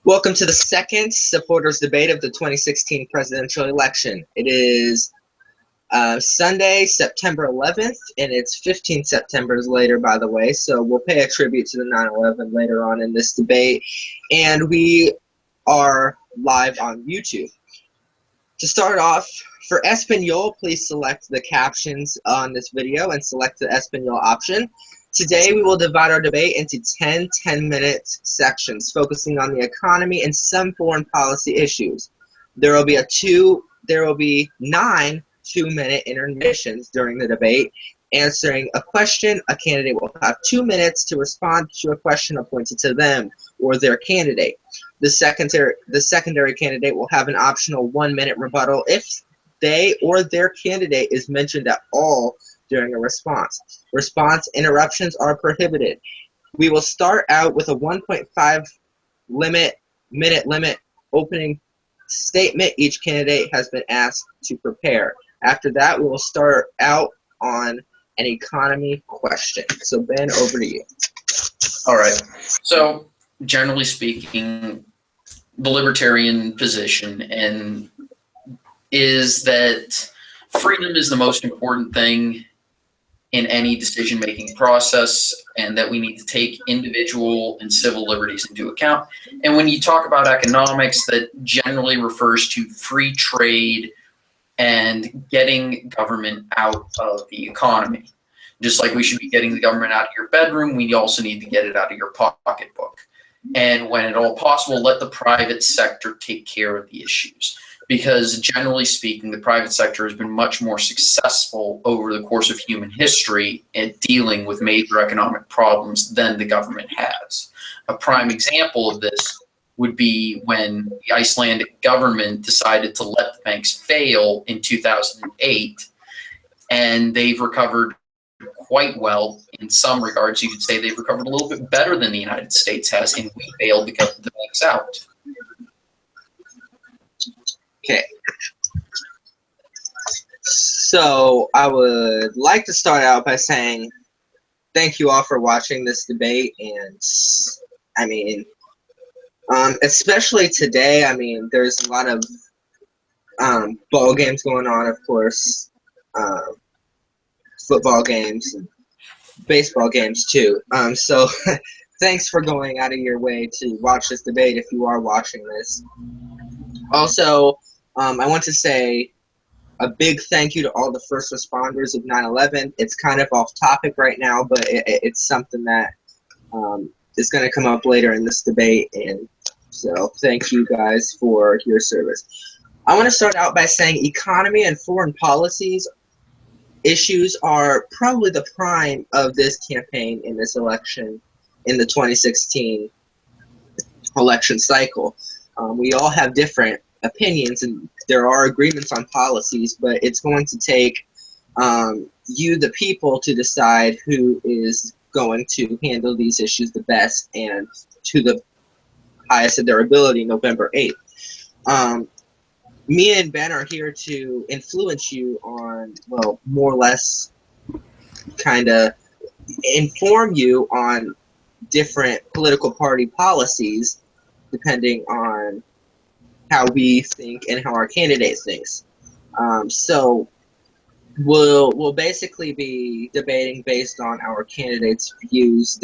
Welcome to the second supporters debate of the 2016 presidential election. It is Sunday, September 11th, and it's 15 Septembers later, by the way, so we'll pay a tribute to the 9/11 later on in this debate, and we are live on YouTube. To start off, for Espanol, please select the captions on this video and select the Espanol option. Today, we will divide our debate into 10 10-minute sections, focusing on the economy and some foreign policy issues. There will be 9 2-minute intermissions during the debate. Answering a question, a candidate will have 2 minutes to respond to a question appointed to them or their candidate. The secondary candidate will have an optional 1-minute rebuttal if they or their candidate is mentioned at all during a response. Response interruptions are prohibited. We will start out with a 1.5 minute limit opening statement each candidate has been asked to prepare. After that, we will start out on an economy question. So Ben, over to you. All right. So generally speaking, the libertarian position is that freedom is the most important thing in any decision-making process, and that we need to take individual and civil liberties into account. And when you talk about economics, that generally refers to free trade and getting government out of the economy. Just like we should be getting the government out of your bedroom, we also need to get it out of your pocketbook. And when at all possible, let the private sector take care of the issues. Because generally speaking, the private sector has been much more successful over the course of human history at dealing with major economic problems than the government has. A prime example of this would be when the Icelandic government decided to let the banks fail in 2008, and they've recovered quite well. In some regards, you could say they've recovered a little bit better than the United States has, and we failed because the banks out. Okay. So I would like to start out by saying thank you all for watching this debate, and I mean, especially today, I mean, there's a lot of ball games going on, of course, football games, and baseball games too. So thanks for going out of your way to watch this debate if you are watching this. Also, I want to say a big thank you to all the first responders of 9/11. It's kind of off topic right now, but it's something that is going to come up later in this debate, and so thank you guys for your service. I want to start out by saying economy and foreign policies issues are probably the prime of this campaign in this election, in the 2016 election cycle. We all have different opinions, and there are agreements on policies, but it's going to take you, the people, to decide who is going to handle these issues the best and to the highest of their ability November 8th. Me and Ben are here to influence you on, well, more or less kind of inform you on different political party policies depending on how we think and how our candidate thinks. So we'll basically be debating based on our candidates' views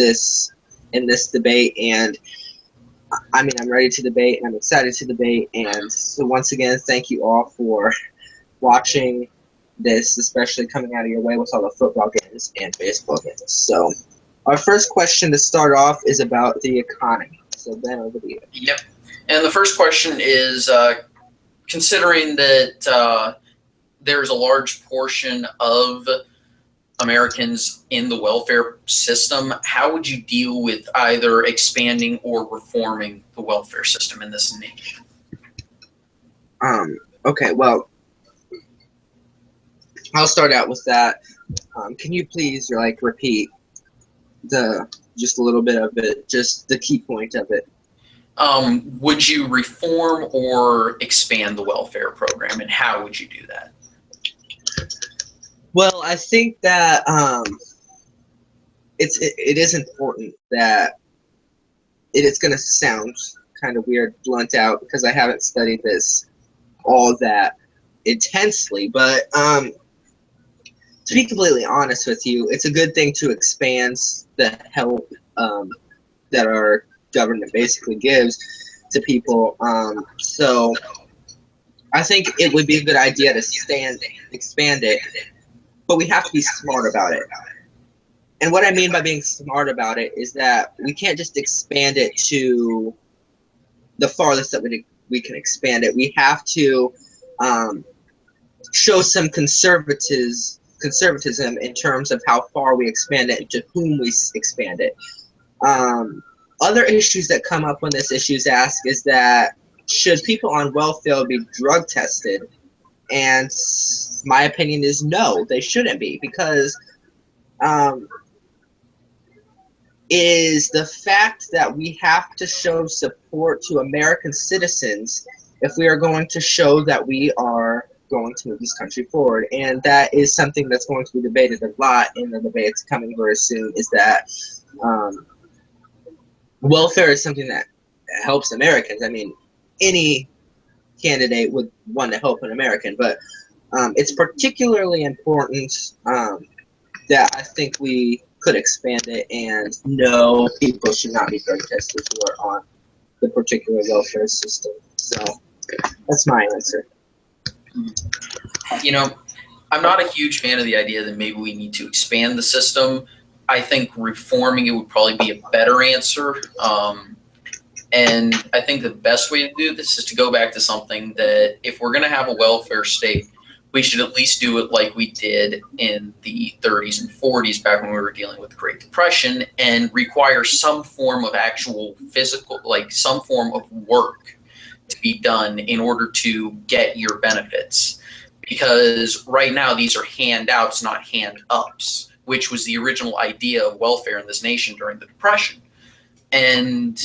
in this debate, and I mean, I'm ready to debate, and I'm excited to debate, and so once again, thank you all for watching this, especially coming out of your way with all the football games and baseball games. So our first question to start off is about the economy. So Ben, over to you. Yep. And the first question is, considering that there's a large portion of Americans in the welfare system, how would you deal with either expanding or reforming the welfare system in this nation? Okay, well, I'll start out with that. Can you please, repeat just a little bit of it, just the key point of it? Would you reform or expand the welfare program, and how would you do that? Well, I think that it is important that it's going to sound kind of weird, blunt out, because I haven't studied this all that intensely. But to be completely honest with you, it's a good thing to expand the help that our government basically gives to people. So I think it would be a good idea to expand it, but we have to be smart about it. And what I mean by being smart about it is that we can't just expand it to the farthest that we can expand it. We have to show some conservatism in terms of how far we expand it and to whom we expand it. Other issues that come up when this issue is asked is that should people on welfare be drug tested? And my opinion is no, they shouldn't be, because is the fact that we have to show support to American citizens if we are going to show that we are going to move this country forward. And that is something that's going to be debated a lot in the debates coming very soon, is that welfare is something that helps Americans. I mean, any candidate would want to help an American, but it's particularly important that I think we could expand it, and no, people should not be drug tested who are on the particular welfare system. So that's my answer. You know, I'm not a huge fan of the idea that maybe we need to expand the system. I think reforming it would probably be a better answer. And I think the best way to do this is to go back to something that if we're going to have a welfare state, we should at least do it like we did in the 30s and 40s back when we were dealing with the Great Depression, and require some form of actual physical, like some form of work to be done in order to get your benefits. Because right now these are handouts, not hand-ups, which was the original idea of welfare in this nation during the Depression. And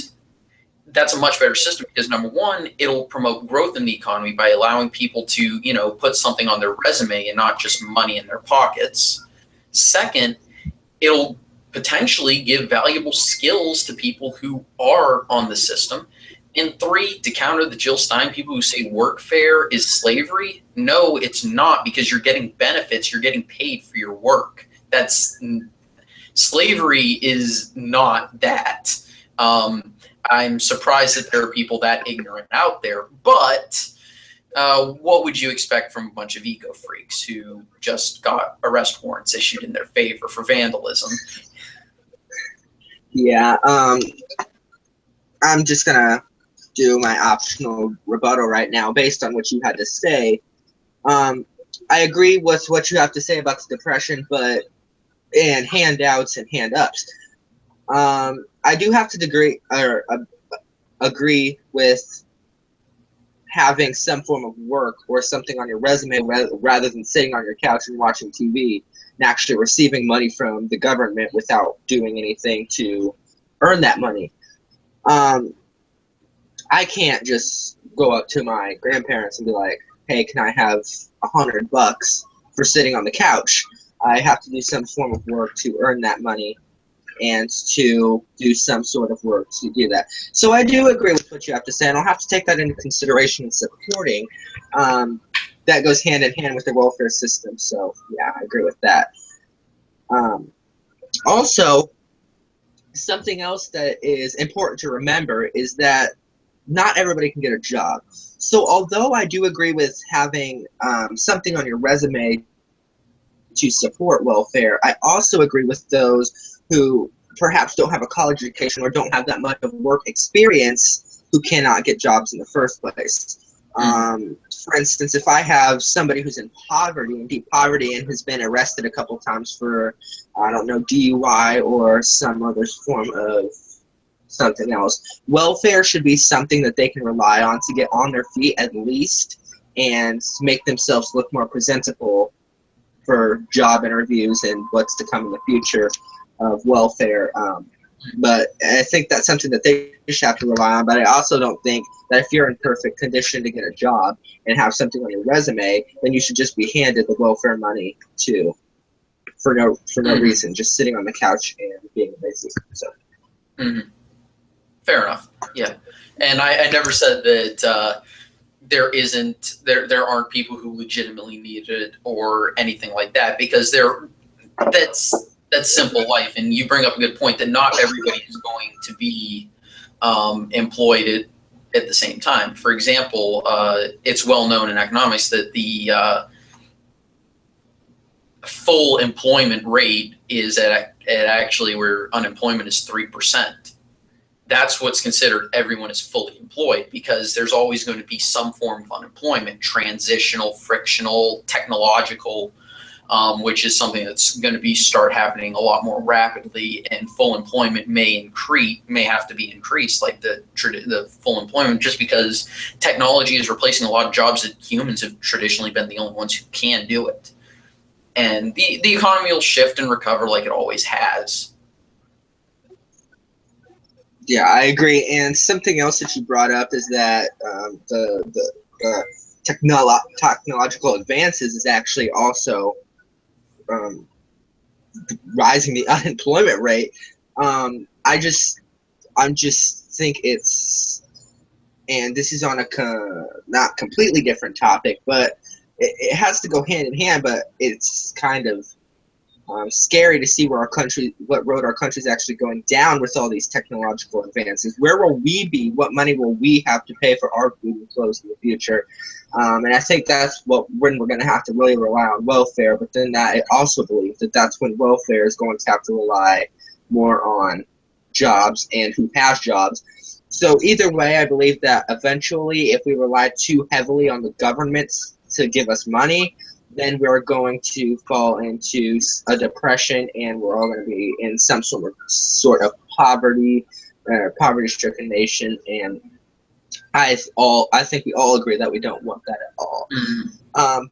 that's a much better system because, number one, it'll promote growth in the economy by allowing people to, you know, put something on their resume and not just money in their pockets. Second, it'll potentially give valuable skills to people who are on the system. And three, to counter the Jill Stein people who say workfare is slavery, no, it's not, because you're getting benefits, you're getting paid for your work. That's slavery is not that. I'm surprised that there are people that ignorant out there, but what would you expect from a bunch of eco freaks who just got arrest warrants issued in their favor for vandalism? Yeah, I'm just gonna do my optional rebuttal right now based on what you had to say. I agree with what you have to say about the Depression, and handouts and hand-ups. I do have to agree with having some form of work or something on your resume rather than sitting on your couch and watching TV and actually receiving money from the government without doing anything to earn that money. I can't just go up to my grandparents and be like, hey, can I have $100 for sitting on the couch? I have to do some form of work to earn that money and to do some sort of work to do that. So I do agree with what you have to say, and I'll have to take that into consideration in supporting. That goes hand in hand with the welfare system, so yeah, I agree with that. Also, something else that is important to remember is that not everybody can get a job. So although I do agree with having something on your resume to support welfare, I also agree with those who perhaps don't have a college education or don't have that much of work experience who cannot get jobs in the first place. For instance, if I have somebody who's in poverty, in deep poverty, and has been arrested a couple times for, I don't know, DUI or some other form of something else, welfare should be something that they can rely on to get on their feet at least and make themselves look more presentable for job interviews and what's to come in the future of welfare. But I think that's something that they should have to rely on. But I also don't think that if you're in perfect condition to get a job and have something on your resume, then you should just be handed the welfare money too, for no reason, just sitting on the couch and being lazy. So. Fair enough. Yeah. And I never said that there aren't people who legitimately need it or anything like that, because that's simple life. And you bring up a good point that not everybody is going to be employed at the same time. For example, it's well known in economics that the full employment rate is at actually where unemployment is 3%. That's what's considered everyone is fully employed, because there's always going to be some form of unemployment, transitional, frictional, technological, which is something that's going to start happening a lot more rapidly, and full employment may have to be increased, like the full employment, just because technology is replacing a lot of jobs that humans have traditionally been the only ones who can do it. And the economy will shift and recover like it always has. Yeah, I agree. And something else that you brought up is that technological advances is actually also um, rising the unemployment rate. I just think it's, and this is on a not completely different topic, but it has to go hand in hand. But it's kind of scary to see what road our country is actually going down with all these technological advances. Where will we be? What money will we have to pay for our food and clothes in the future? And I think that's when we're going to have to really rely on welfare. But then I also believe that that's when welfare is going to have to rely more on jobs and who has jobs. So either way, I believe that eventually, if we rely too heavily on the government to give us money, then we're going to fall into a depression, and we're all going to be in some sort of poverty-stricken nation. And I think we all agree that we don't want that at all.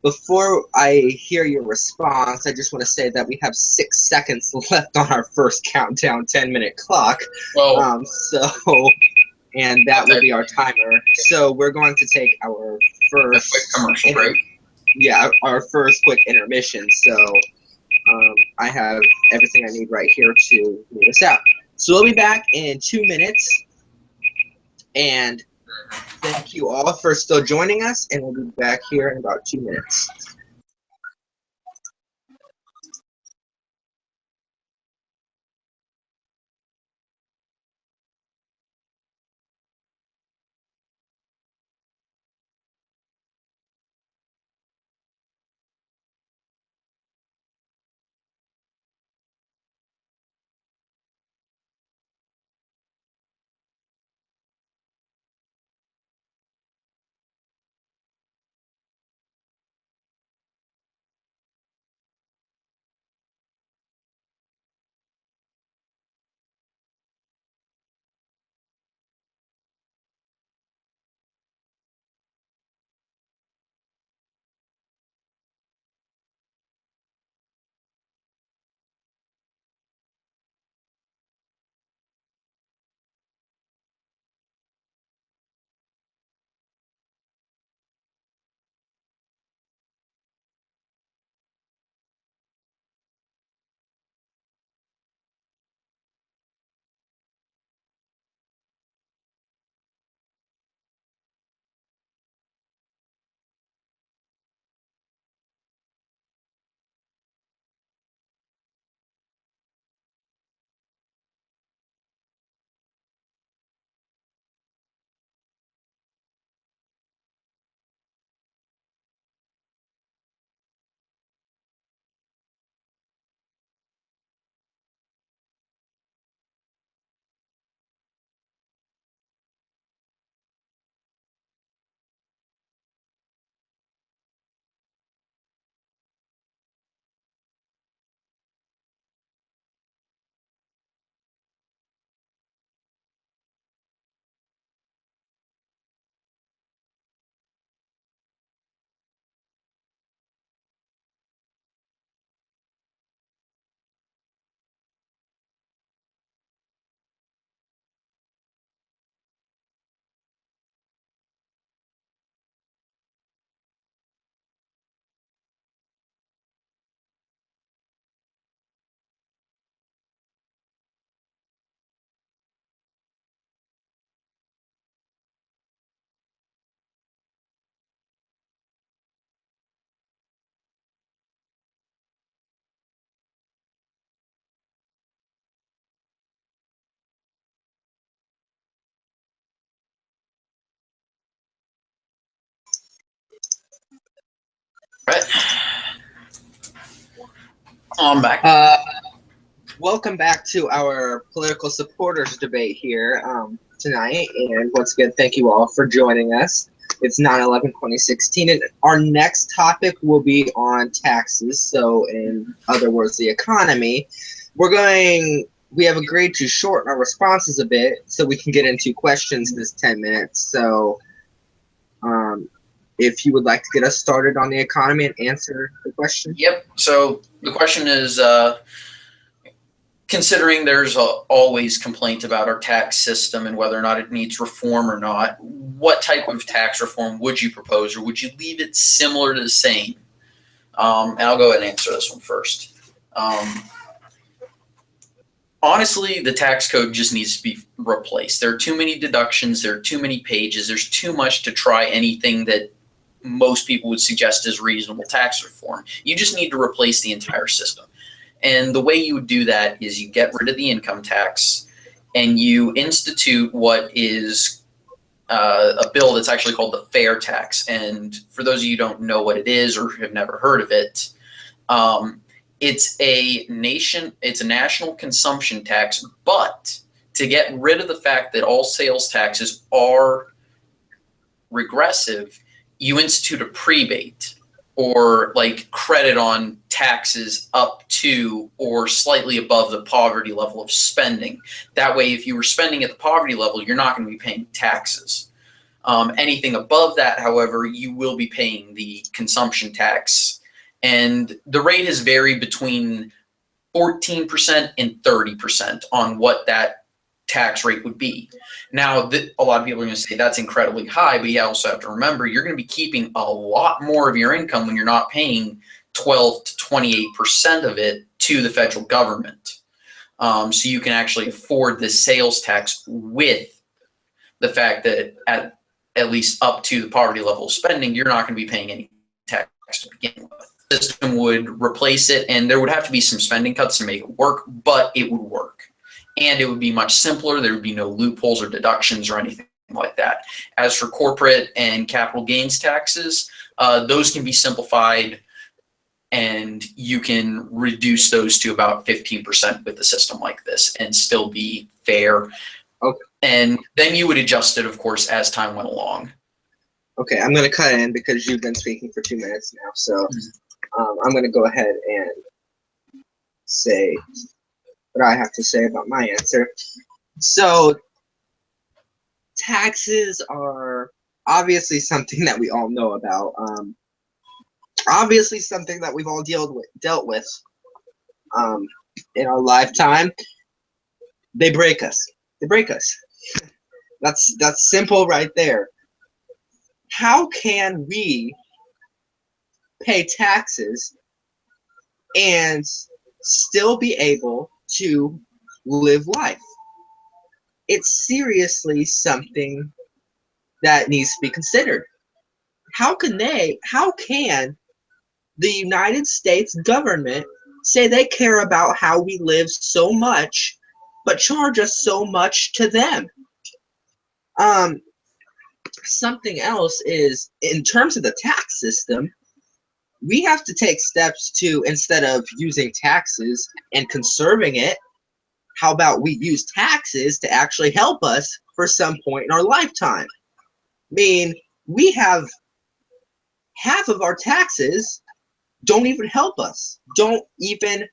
Before I hear your response, I just want to say that we have 6 seconds left on our first countdown 10-minute clock. Well, And that will be our timer. So we're going to take our first quick commercial break. Yeah, our first quick intermission. So I have everything I need right here to move us out. So we'll be back in 2 minutes. And thank you all for still joining us. And we'll be back here in about 2 minutes. Right. I'm back. Welcome back to our political supporters debate here tonight. And once again, thank you all for joining us. It's 9/11/2016, and our next topic will be on taxes. So, in other words, the economy. We have agreed to shorten our responses a bit so we can get into questions this 10 minutes. So, if you would like to get us started on the economy and answer the question. Yep. So the question is, considering there's always complaint about our tax system and whether or not it needs reform or not, what type of tax reform would you propose, or would you leave it similar to the same? And I'll go ahead and answer this one first. Honestly, the tax code just needs to be replaced. There are too many deductions. There are too many pages. There's too much to try anything that most people would suggest as reasonable tax reform. You just need to replace the entire system. And the way you would do that is you get rid of the income tax and you institute what is a bill that's actually called the fair tax. And for those of you who don't know what it is or have never heard of it, it's a national consumption tax, but to get rid of the fact that all sales taxes are regressive, you institute a prebate, or like credit on taxes up to or slightly above the poverty level of spending. That way, if you were spending at the poverty level, you're not going to be paying taxes. Anything above that, however, you will be paying the consumption tax. And the rate has varied between 14% and 30% on what that tax rate would be. Now, a lot of people are going to say that's incredibly high, but you also have to remember you're going to be keeping a lot more of your income when you're not paying 12 to 28% of it to the federal government. So you can actually afford the sales tax with the fact that at least up to the poverty level of spending, you're not going to be paying any tax to begin with. The system would replace it, and there would have to be some spending cuts to make it work, but it would work. And it would be much simpler. There would be no loopholes or deductions or anything like that. As for corporate and capital gains taxes, those can be simplified, and you can reduce those to about 15% with a system like this and still be fair. Okay. And then you would adjust it, of course, as time went along. Okay, I'm going to cut in because you've been speaking for 2 minutes now. So I'm going to go ahead and say what I have to say about my answer. So taxes are obviously something that we all know about. Obviously something that we've all dealt with in our lifetime. They break us. They break us. That's simple right there. How can we pay taxes and still be able to live life? It's seriously something that needs to be considered. How can the United States government say they care about how we live so much, but charge us so much to them? Something else is, in terms of the tax system, we have to take steps to, instead of using taxes and conserving it, how about we use taxes to actually help us for some point in our lifetime? I mean, we have half of our taxes don't even help us, don't even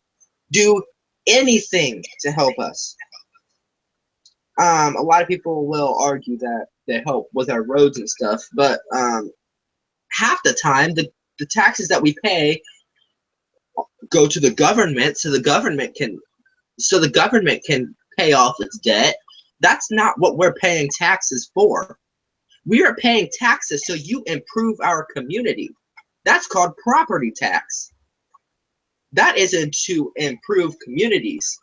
do anything to help us. A lot of people will argue that they help with our roads and stuff, but half the time the taxes that we pay go to the government so the government can pay off its debt. That's not what we're paying taxes for. We are paying taxes so you improve our community. That's called property tax. That isn't to improve communities,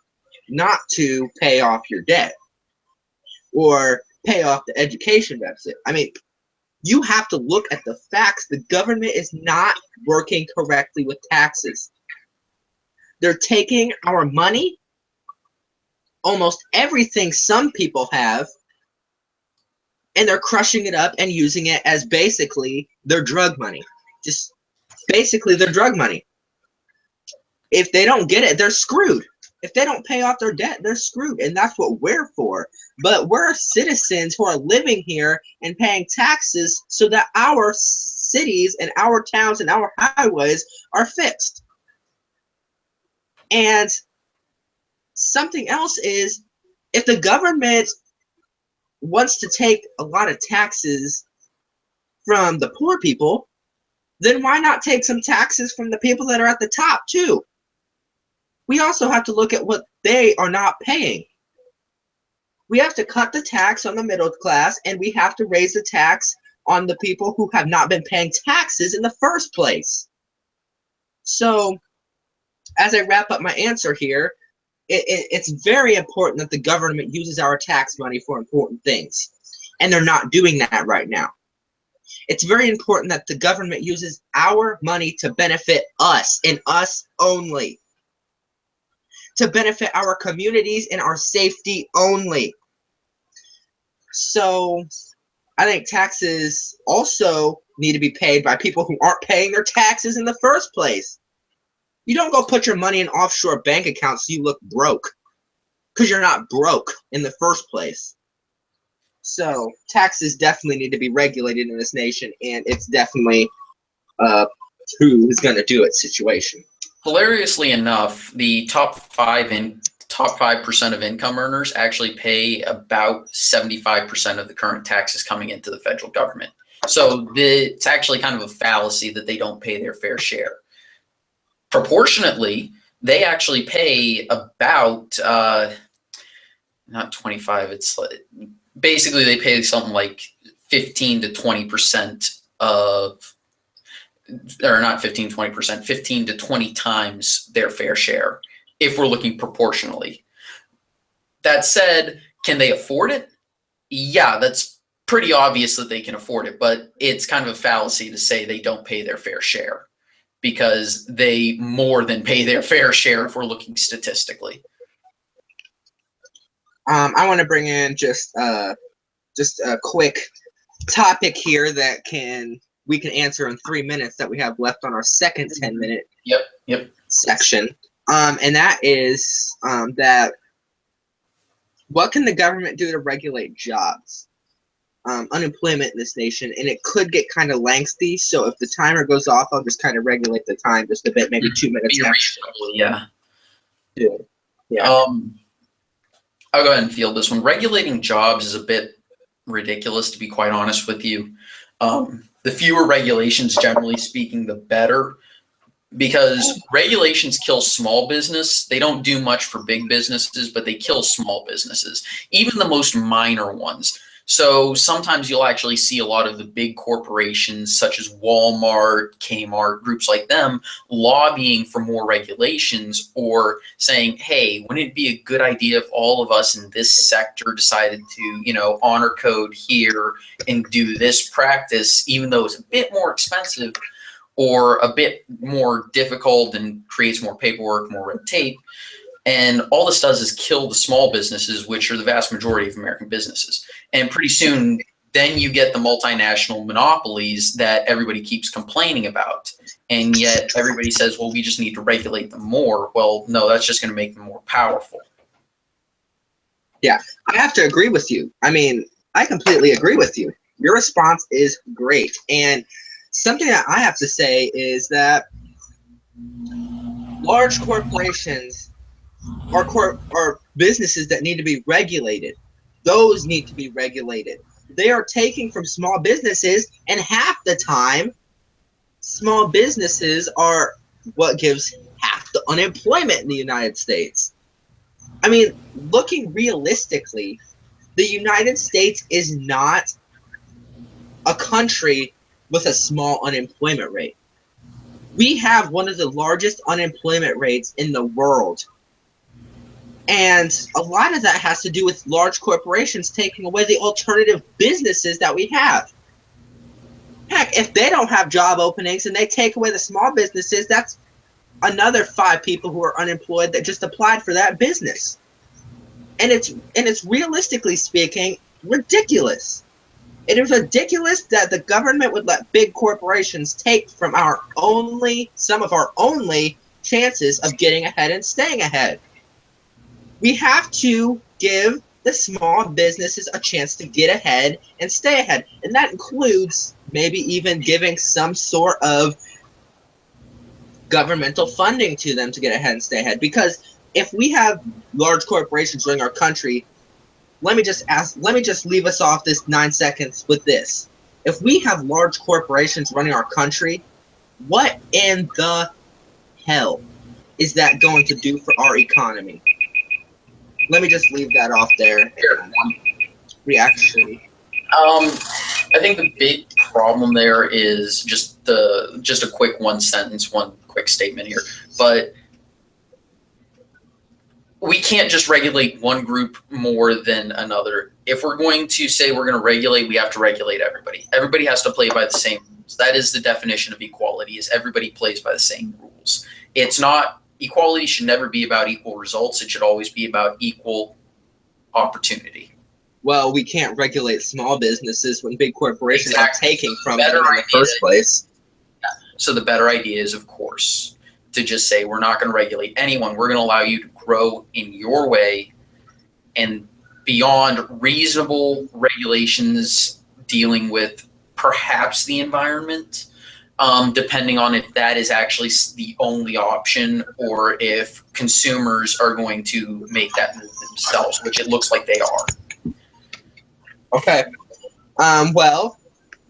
not to pay off your debt or pay off the education deficit. I mean, you have to look at the facts. The government is not working correctly with taxes. They're taking our money, almost everything some people have, and they're crushing it up and using it as basically their drug money. Just basically their drug money. If they don't get it, they're screwed. If they don't pay off their debt, they're screwed, and that's what we're for. But we're citizens who are living here and paying taxes so that our cities and our towns and our highways are fixed. And something else is, if the government wants to take a lot of taxes from the poor people, then why not take some taxes from the people that are at the top too? We also have to look at what they are not paying. We have to cut the tax on the middle class, and we have to raise the tax on the people who have not been paying taxes in the first place. So, as I wrap up my answer here, it's very important that the government uses our tax money for important things, and they're not doing that right now. It's very important that the government uses our money to benefit us and us only, to benefit our communities and our safety only. So I think taxes also need to be paid by people who aren't paying their taxes in the first place. You don't go put your money in offshore bank accounts so you look broke, because you're not broke in the first place. So taxes definitely need to be regulated in this nation, and it's definitely who is going to do it situation. Hilariously enough, the top 5% of income earners actually pay about 75% of the current taxes coming into the federal government. So it's actually kind of a fallacy that they don't pay their fair share. Proportionately, they actually pay about not 25. It's basically they pay something like 15 to 20% of. Or not 15, 20%, 15 to 20 times their fair share, if we're looking proportionally. That said, can they afford it? Yeah, that's pretty obvious that they can afford it, but it's kind of a fallacy to say they don't pay their fair share, because they more than pay their fair share if we're looking statistically. I want to bring in just a quick topic here that we can answer in 3 minutes that we have left on our second 10-minute section. And that is that what can the government do to regulate jobs? Unemployment in this nation, and it could get kind of lengthy, so if the timer goes off, I'll just kind of regulate the time just a bit, maybe 2 minutes. Yeah. Yeah. I'll go ahead and field this one. Regulating jobs is a bit ridiculous, to be quite honest with you. The fewer regulations, generally speaking, the better, because regulations kill small business. They don't do much for big businesses, but they kill small businesses, even the most minor ones. So sometimes you'll actually see a lot of the big corporations such as Walmart, Kmart, groups like them lobbying for more regulations, or saying, hey, wouldn't it be a good idea if all of us in this sector decided to, honor code here and do this practice, even though it's a bit more expensive or a bit more difficult and creates more paperwork, more red tape. And all this does is kill the small businesses, which are the vast majority of American businesses. And pretty soon, then you get the multinational monopolies that everybody keeps complaining about. And yet everybody says, well, we just need to regulate them more. Well, no, that's just going to make them more powerful. Yeah, I have to agree with you. I mean, I completely agree with you. Your response is great. And something that I have to say is that large corporations are businesses that need to be regulated. Those need to be regulated. They are taking from small businesses, and half the time, small businesses are what gives half the unemployment in the United States. I mean, looking realistically, the United States is not a country with a small unemployment rate. We have one of the largest unemployment rates in the world. And a lot of that has to do with large corporations taking away the alternative businesses that we have. Heck, if they don't have job openings and they take away the small businesses, that's another 5 people who are unemployed that just applied for that business. And it's realistically speaking ridiculous. It is ridiculous that the government would let big corporations take from some of our only chances of getting ahead and staying ahead. We have to give the small businesses a chance to get ahead and stay ahead. And that includes maybe even giving some sort of governmental funding to them to get ahead and stay ahead. Because if we have large corporations running our country, let me just leave us off this 9 seconds with this. If we have large corporations running our country, what in the hell is that going to do for our economy? Let me just leave that off there. Reaction. I think the big problem there is just a quick one quick statement here. But we can't just regulate one group more than another. If we're going to say we're going to regulate, we have to regulate everybody. Everybody has to play by the same rules. That is the definition of equality, is everybody plays by the same rules. It's not, equality should never be about equal results. It should always be about equal opportunity. Well, we can't regulate small businesses when big corporations are taking from them in the first place. Yeah. So the better idea is, of course, to just say we're not going to regulate anyone. We're going to allow you to grow in your way, and beyond reasonable regulations dealing with perhaps the environment, depending on if that is actually the only option or if consumers are going to make that move themselves, which it looks like they are. Okay. Well,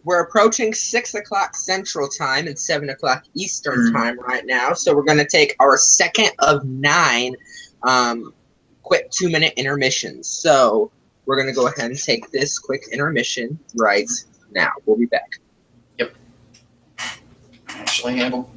we're approaching 6 o'clock Central Time and 7 o'clock Eastern Time right now, so we're going to take our second of 9 quick 2-minute intermissions. So we're going to go ahead and take this quick intermission right now. We'll be back. Yep. Actually, handle.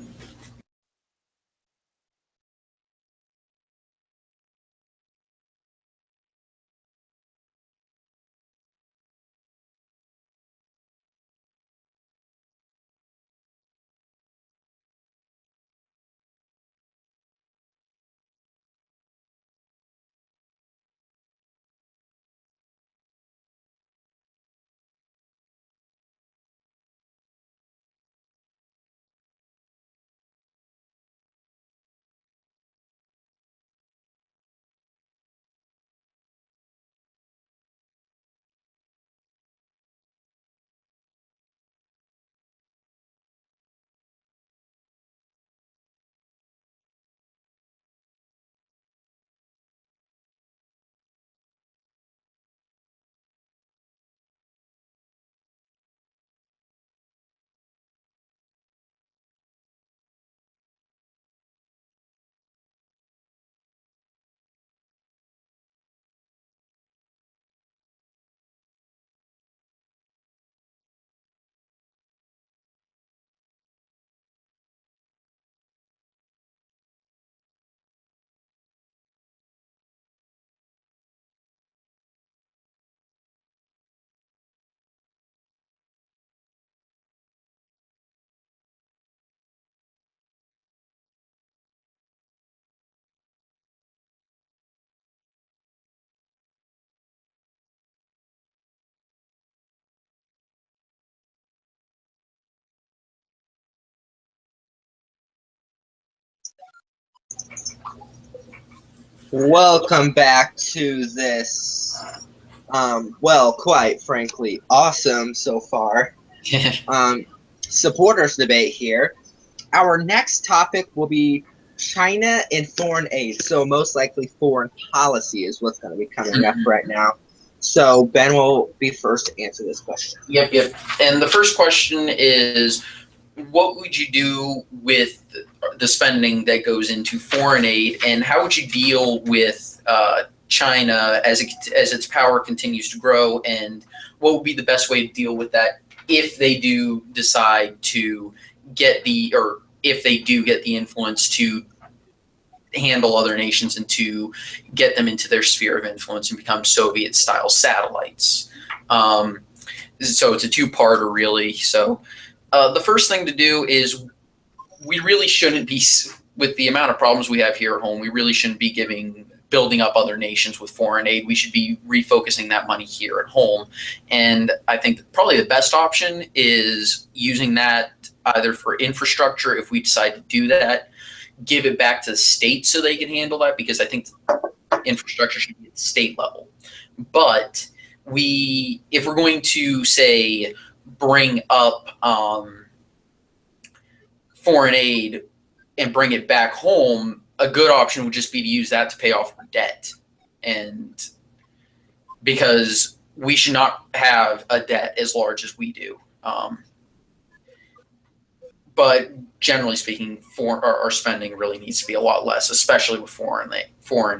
Welcome back to this, well, quite frankly, awesome so far, supporters debate here. Our next topic will be China and foreign aid. So most likely foreign policy is what's going to be coming up right now. So Ben will be first to answer this question. Yep. And the first question is, what would you do with the spending that goes into foreign aid, and how would you deal with China as its power continues to grow, and what would be the best way to deal with that if they do decide to if they do get the influence to handle other nations and to get them into their sphere of influence and become Soviet-style satellites? So it's a two-parter, really. So the first thing to do is we really shouldn't be, with the amount of problems we have here at home, we really shouldn't be giving building up other nations with foreign aid. We should be refocusing that money here at home. And I think that probably the best option is using that either for infrastructure, if we decide to do that, give it back to the state so they can handle that, because I think infrastructure should be at the state level. But if we're going to, say, bring up foreign aid and bring it back home, a good option would just be to use that to pay off our debt. And because we should not have a debt as large as we do. But generally speaking, our spending really needs to be a lot less, especially with foreign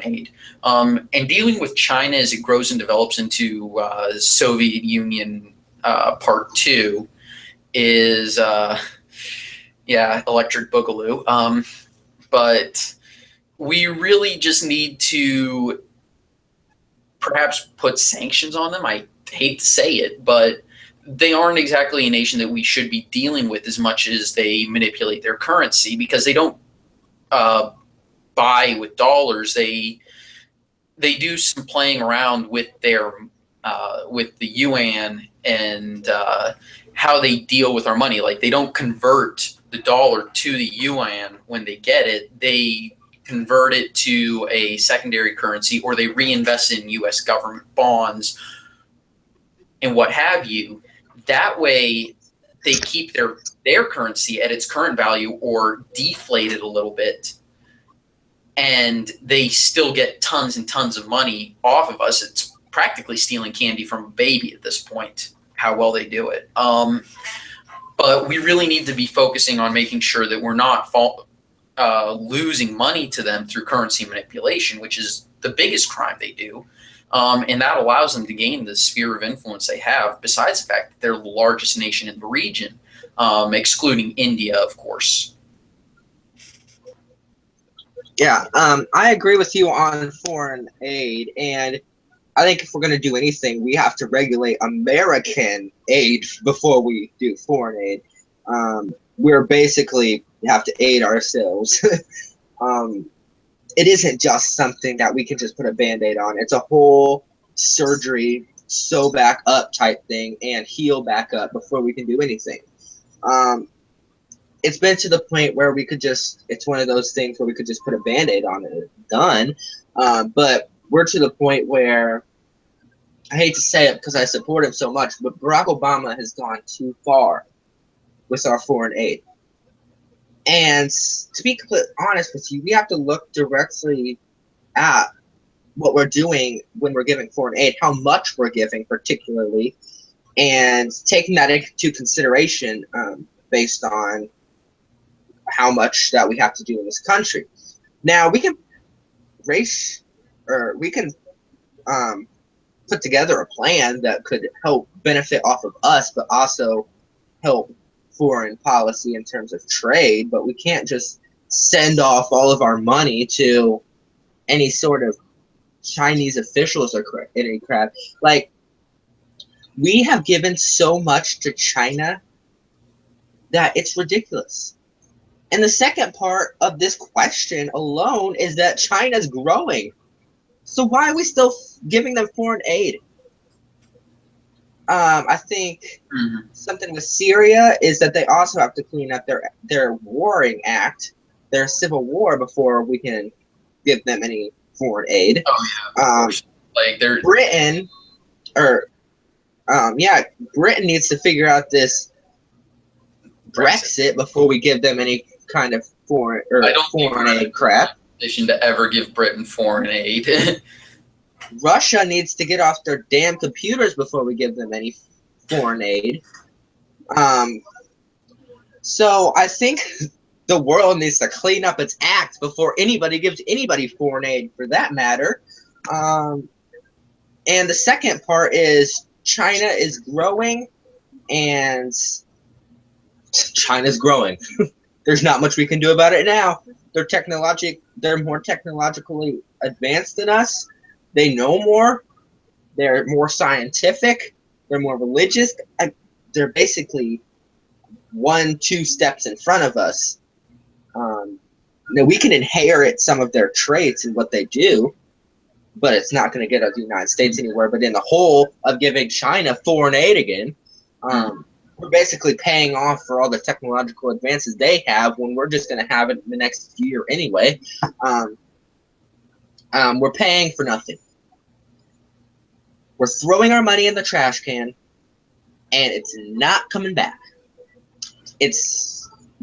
aid. And dealing with China as it grows and develops into Soviet Union Part 2 is, electric boogaloo. But we really just need to perhaps put sanctions on them. I hate to say it, but they aren't exactly a nation that we should be dealing with as much as they manipulate their currency, because they don't buy with dollars. They do some playing around with their with the yuan and how they deal with our money. Like, they don't convert the dollar to the yuan when they get it. They convert it to a secondary currency, or they reinvest in U.S. government bonds and what have you. That way, they keep their currency at its current value or deflate it a little bit, and they still get tons and tons of money off of us. It's practically stealing candy from a baby at this point, how well they do it. But we really need to be focusing on making sure that we're not losing money to them through currency manipulation, which is the biggest crime they do. And that allows them to gain the sphere of influence they have, besides the fact that they're the largest nation in the region, excluding India, of course. Yeah, I agree with you on foreign aid, and I think if we're going to do anything, we have to regulate American aid before we do foreign aid. We're basically have to aid ourselves. It isn't just something that we can just put a Band-Aid on. It's a whole surgery, sew back up type thing, and heal back up before we can do anything. It's been to the point where we could just, it's one of those things where we could just put a Band-Aid on it, done. But we're to the point where, I hate to say it because I support him so much, but Barack Obama has gone too far with our foreign aid. And to be completely honest with you, we have to look directly at what we're doing when we're giving foreign aid, how much we're giving particularly, and taking that into consideration based on how much that we have to do in this country. Now, we can put together a plan that could help benefit off of us, but also help foreign policy in terms of trade. But we can't just send off all of our money to any sort of Chinese officials or any crap. Like, we have given so much to China that it's ridiculous. And the second part of this question alone is that China's growing. So why are we still giving them foreign aid? I think something with Syria is that they also have to clean up their warring act, their civil war, before we can give them any foreign aid. Oh yeah, like they're Britain needs to figure out this Brexit before we give them any kind of foreign aid crap. Position to ever give Britain foreign aid. Russia needs to get off their damn computers before we give them any foreign aid. So I think the world needs to clean up its act before anybody gives anybody foreign aid, for that matter. And the second part is China is growing, and China's growing. There's not much we can do about it now. They're more technologically advanced than us. They know more. They're more scientific. They're more religious. They're basically 1-2 steps in front of us. Now we can inherit some of their traits and what they do, but it's not going to get us the United States anywhere. But in the whole of giving China foreign aid again, we're basically paying off for all the technological advances they have when we're just going to have it in the next year anyway. We're paying for nothing. We're throwing our money in the trash can, and it's not coming back. Do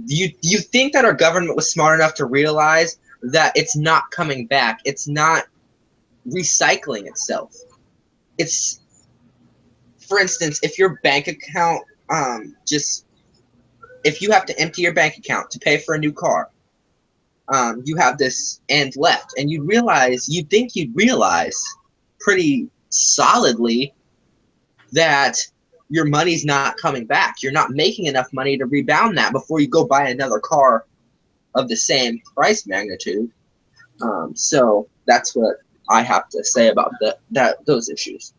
you think that our government was smart enough to realize that it's not coming back? It's not recycling itself. It's, for instance, if your bank account if you have to empty your bank account to pay for a new car, you have this end left, and you'd think you'd realize pretty solidly that your money's not coming back. You're not making enough money to rebound that before you go buy another car of the same price magnitude. So that's what I have to say about those issues.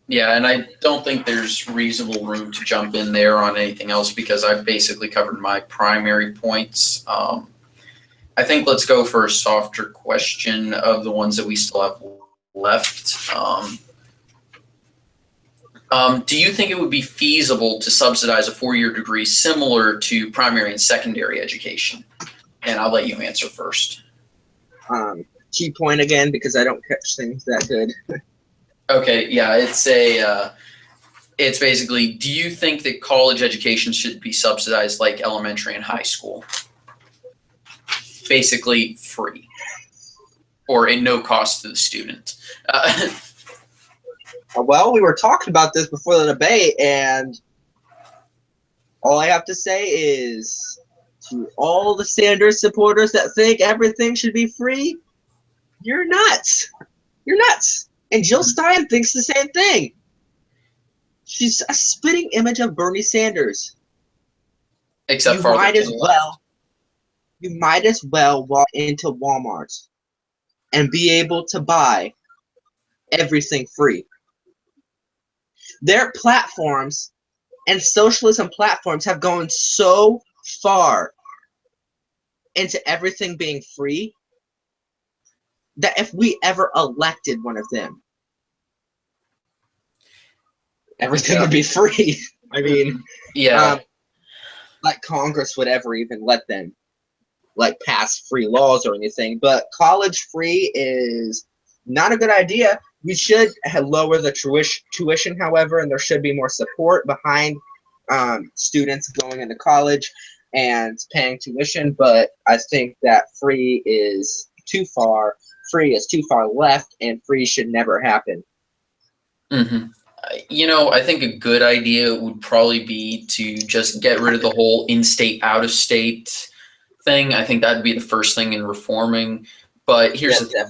Yeah, and I don't think there's reasonable room to jump in there on anything else because I've basically covered my primary points. I think let's go for a softer question of the ones that we still have left. Do you think it would be feasible to subsidize a 4-year degree similar to primary and secondary education? And I'll let you answer first. Key point again, because I don't catch things that good. Okay, yeah, it's basically, do you think that college education should be subsidized like elementary and high school? Basically free or at no cost to the student. Well, we were talking about this before the debate, and all I have to say is to all the Sanders supporters that think everything should be free, you're nuts. You're nuts. And Jill Stein thinks the same thing. She's a spitting image of Bernie Sanders. Except for you might as well walk into Walmart and be able to buy everything free. Their platforms and socialism platforms have gone so far into everything being free that if we ever elected one of them, everything would be free. I mean, like Congress would ever even let them like pass free laws or anything. But college free is not a good idea. We should lower the tuition, however, and there should be more support behind students going into college and paying tuition. But I think that free is too far. Free is too far left, and free should never happen. Mm-hmm. I think a good idea would probably be to just get rid of the whole in-state, out-of-state thing. I think that'd be the first thing in reforming. But here's the thing.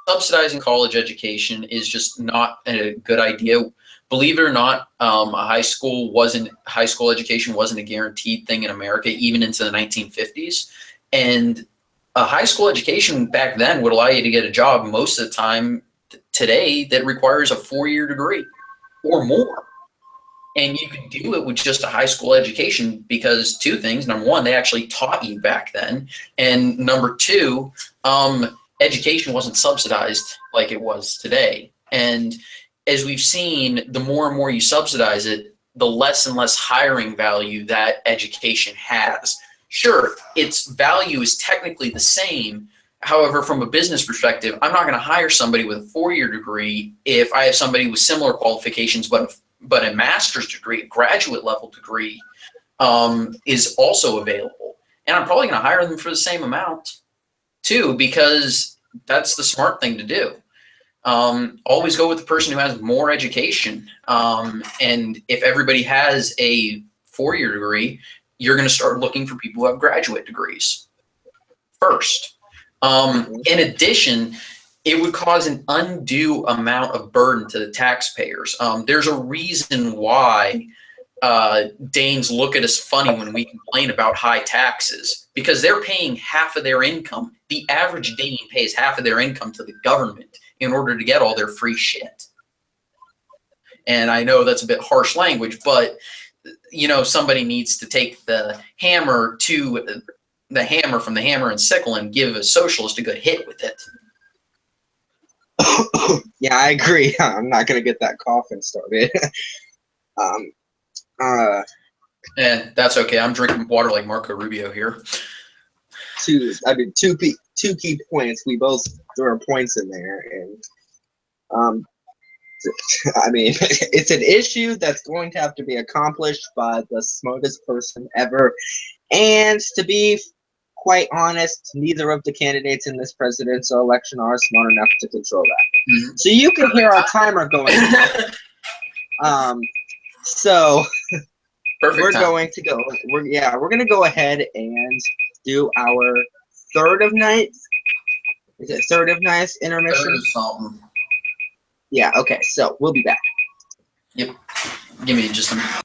Subsidizing college education is just not a good idea. Believe it or not, high school education wasn't a guaranteed thing in America, even into the 1950s. And a high school education back then would allow you to get a job most of the time today that requires a 4-year degree or more. And you could do it with just a high school education because two things. Number one, they actually taught you back then. And number two, education wasn't subsidized like it was today. And as we've seen, the more and more you subsidize it, the less and less hiring value that education has. Sure, its value is technically the same. However, from a business perspective, I'm not going to hire somebody with a 4-year degree if I have somebody with similar qualifications, but a master's degree, a graduate level degree, is also available. And I'm probably going to hire them for the same amount too, because that's the smart thing to do. Always go with the person who has more education. And if everybody has a 4-year degree, you're going to start looking for people who have graduate degrees first. In addition, it would cause an undue amount of burden to the taxpayers. There's a reason why Danes look at us funny when we complain about high taxes, because they're paying half of their income. The average Dane pays half of their income to the government in order to get all their free shit. And I know that's a bit harsh language, but somebody needs to take the hammer from the hammer and sickle and give a socialist a good hit with it. Yeah, I agree. I'm not gonna get that coughing started. um, uh, That's okay. I'm drinking water like Marco Rubio here. two key points. We both throw points in there, and um, I mean, it's an issue that's going to have to be accomplished by the smartest person ever. And to be quite honest, neither of the candidates in this presidential election are smart enough to control that. Mm-hmm. So you can hear our timer going. So we're going to go. We're gonna go ahead and do our third of night. Is it third of night intermission? Yeah. Okay. So we'll be back. Yep. Give me just a minute.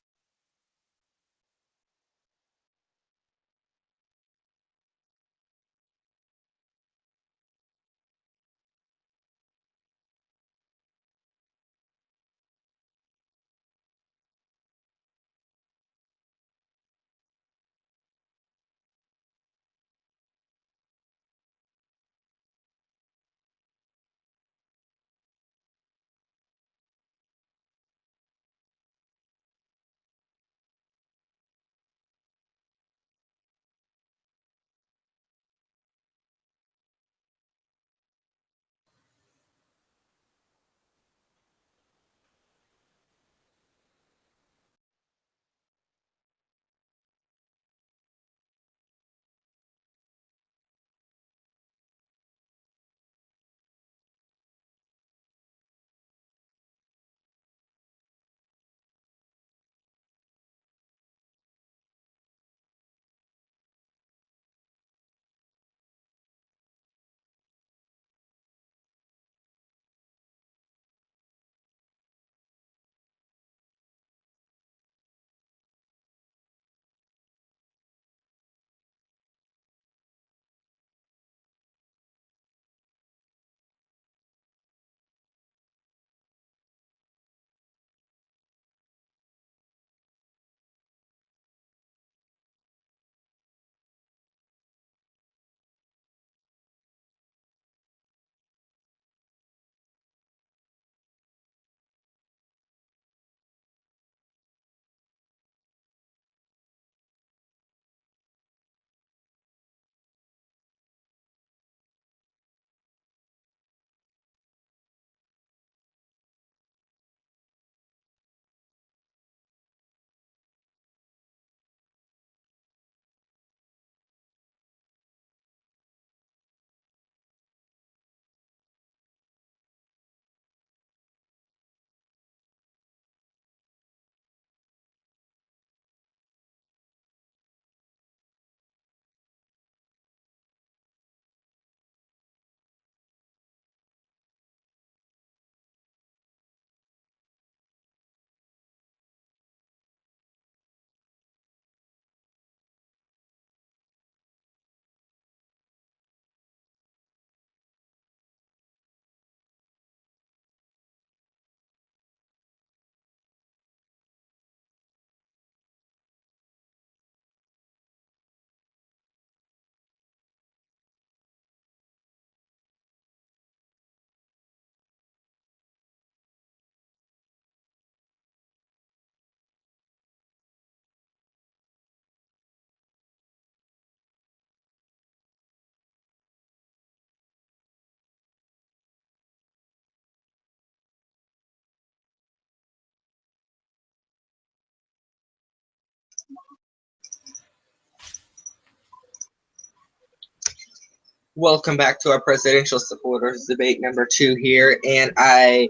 Welcome back to our presidential supporters debate number 2 here, and I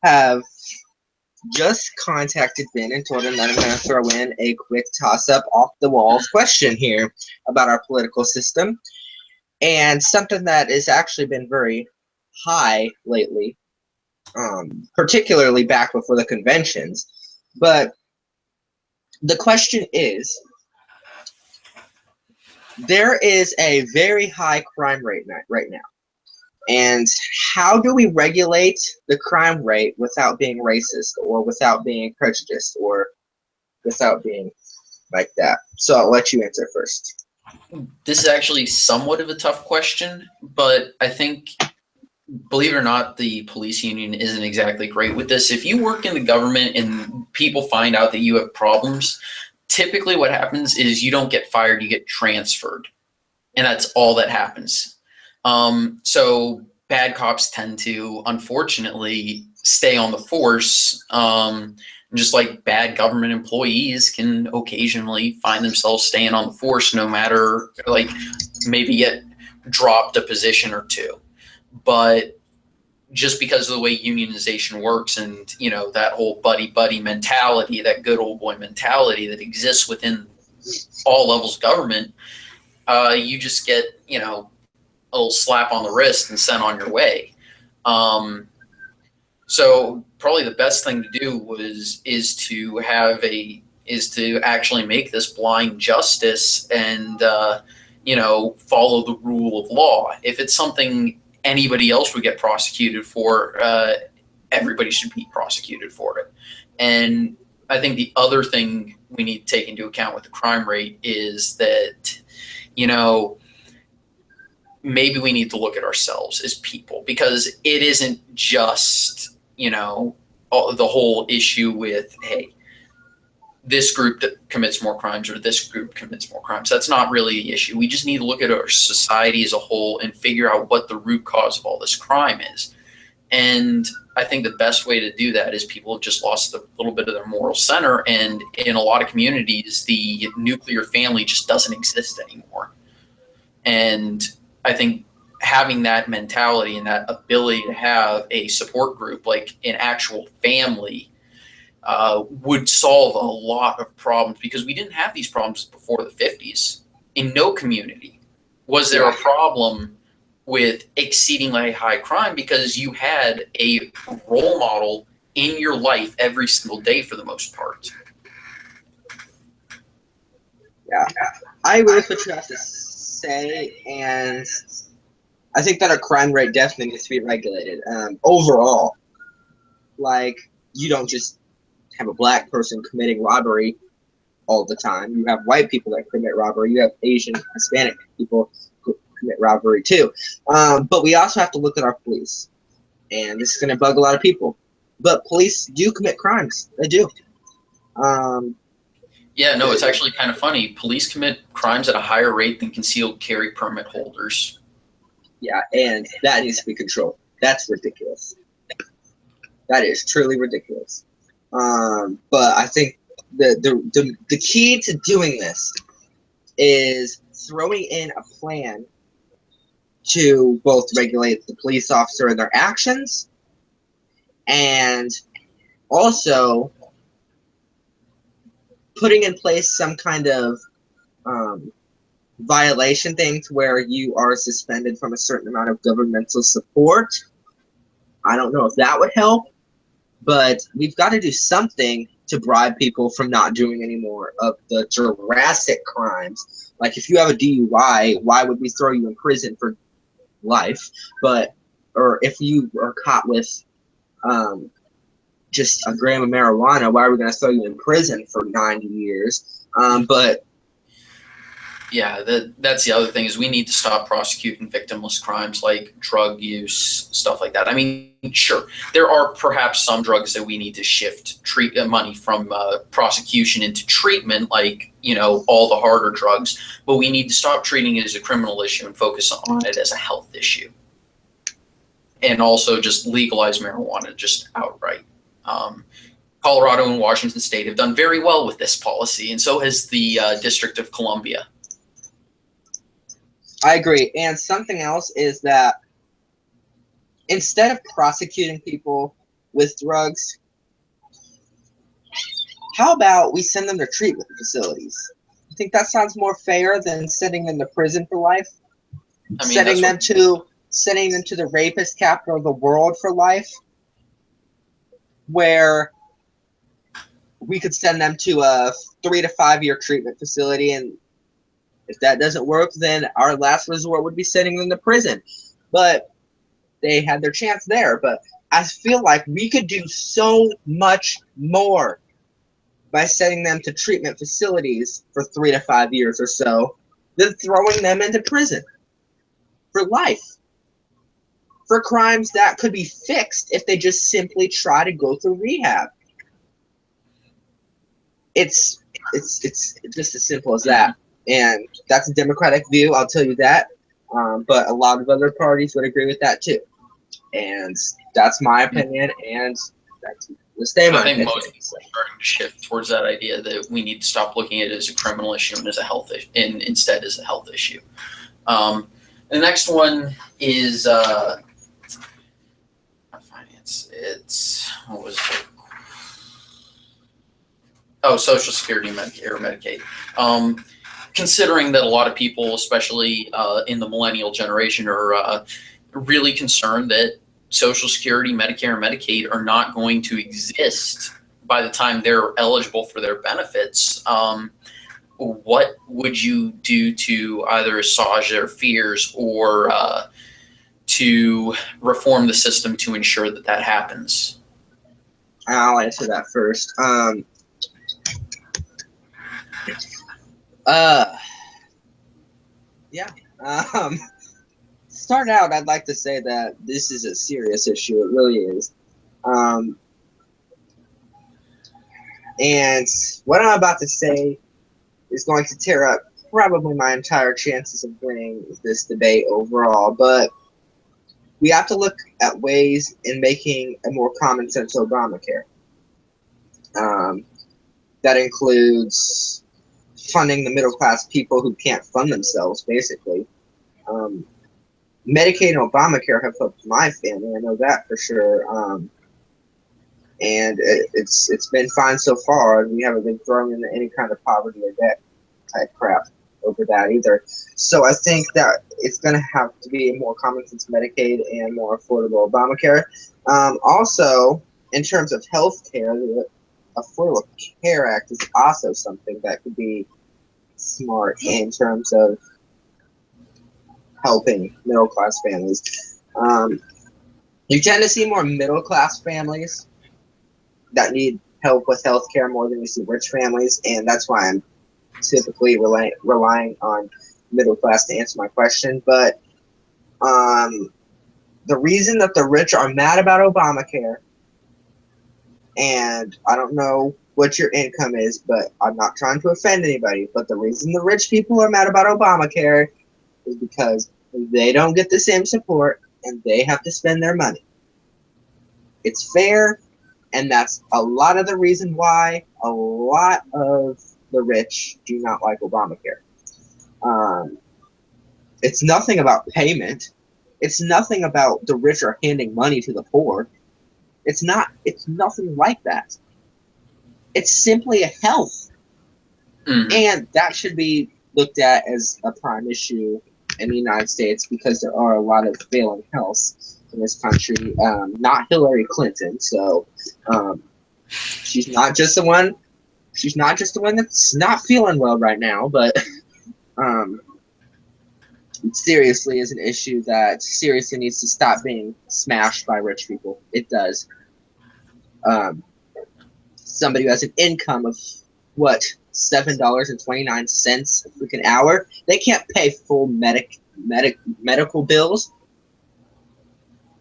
have just contacted Ben and told him that I'm going to throw in a quick toss-up off the walls question here about our political system, and something that has actually been very high lately, particularly back before the conventions. But the question is, there is a very high crime rate right now. And how do we regulate the crime rate without being racist or without being prejudiced or without being like that? So I'll let you answer first. This is actually somewhat of a tough question, but I think believe it or not, the police union isn't exactly great with this. If you work in the government and people find out that you have problems, typically what happens is you don't get fired, you get transferred. And that's all that happens. So bad cops tend to, unfortunately, stay on the force. Just like bad government employees can occasionally find themselves staying on the force, no matter, like, maybe get dropped a position or two. But just because of the way unionization works, and that whole buddy mentality, that good old boy mentality that exists within all levels of government, you just get a little slap on the wrist and sent on your way. So probably the best thing to do is to actually make this blind justice and follow the rule of law. If it's something anybody else would get prosecuted for, everybody should be prosecuted for it. And I think the other thing we need to take into account with the crime rate is that maybe we need to look at ourselves as people, because it isn't just the whole issue with, hey, this group that commits more crimes or this group commits more crimes. That's not really the issue. We just need to look at our society as a whole and figure out what the root cause of all this crime is. And I think the best way to do that is people have just lost a little bit of their moral center. And in a lot of communities, the nuclear family just doesn't exist anymore. And I think having that mentality and that ability to have a support group, like an actual family, would solve a lot of problems, because we didn't have these problems before the 50s. In no community was there a problem with exceedingly high crime, because you had a role model in your life every single day for the most part. Yeah, I agree with what you have to say, and I think that our crime rate definitely needs to be regulated. Overall, like, you don't just have a black person committing robbery all the time. You have white people that commit robbery. You have Asian, Hispanic people who commit robbery too. But we also have to look at our police, and this is going to bug a lot of people. But police do commit crimes. They do. Yeah, no, it's actually kind of funny. Police commit crimes at a higher rate than concealed carry permit holders. Yeah, and that needs to be controlled. That's ridiculous. That is truly ridiculous. But I think the key to doing this is throwing in a plan to both regulate the police officer and their actions, and also putting in place some kind of violation thing to where you are suspended from a certain amount of governmental support. I don't know if that would help, but we've got to do something to bribe people from not doing any more of the Jurassic crimes. Like, if you have a DUI, why would we throw you in prison for life? Or if you are caught with just a gram of marijuana, why are we going to throw you in prison for 90 years? But yeah, that's the other thing, is we need to stop prosecuting victimless crimes like drug use, stuff like that. I mean, sure, there are perhaps some drugs that we need to shift money from prosecution into treatment, like, all the harder drugs, but we need to stop treating it as a criminal issue and focus on it as a health issue. And also just legalize marijuana just outright. Colorado and Washington State have done very well with this policy, and so has the District of Columbia. I agree. And something else is that instead of prosecuting people with drugs, how about we send them to treatment facilities? You think that sounds more fair than sending them to prison for life? I mean, sending them to the rapist capital of the world for life, where we could send them to a 3 to 5 year treatment facility, and if that doesn't work, then our last resort would be sending them to prison. But they had their chance there. But I feel like we could do so much more by sending them to treatment facilities for 3 to 5 years or so than throwing them into prison for life. for crimes that could be fixed if they just simply try to go through rehab. It's just as simple as that. And that's a Democratic view, I'll tell you that. But a lot of other parties would agree with that too. And that's my opinion, and that's the statement. I think most people are starting to shift towards that idea that we need to stop looking at it as a criminal issue and as a health issue, and instead as a health issue. The next one is finance. It's what was it? Oh, Social Security, Medicare, Medicaid. Considering that a lot of people, especially in the millennial generation, are really concerned that Social Security, Medicare, and Medicaid are not going to exist by the time they're eligible for their benefits. What would you do to either assuage their fears or to reform the system to ensure that that happens? I'll answer that first. Start out, I'd like to say that this is a serious issue. It really is. And what I'm about to say is going to tear up probably my entire chances of winning this debate overall. But we have to look at ways in making a more common sense Obamacare. That includes funding the middle class people who can't fund themselves, basically. Medicaid and Obamacare have helped my family. I know that for sure. And it's been fine so far. We haven't been thrown into any kind of poverty or debt type crap over that either. So I think that it's going to have to be a more common sense Medicaid and more affordable Obamacare. Also, in terms of health care, the Affordable Care Act is also something that could be smart in terms of helping middle class families. You tend to see more middle class families that need help with health care more than you see rich families, and that's why I'm typically relying on middle class to answer my question. But the reason that the rich are mad about Obamacare, and I don't know what your income is, but I'm not trying to offend anybody, but the reason the rich people are mad about Obamacare is because they don't get the same support and they have to spend their money. It's fair, and that's a lot of the reason why a lot of the rich do not like Obamacare. It's nothing about payment. It's nothing about the rich are handing money to the poor. It's nothing like that. It's simply a health. And that should be looked at as a prime issue in the United States because there are a lot of failing healths in this country. Not Hillary Clinton, so she's not just the one that's not feeling well right now, but it seriously is an issue that seriously needs to stop being smashed by rich people. It does. Somebody who has an income of what, $7.29 a freaking hour, they can't pay full medical bills.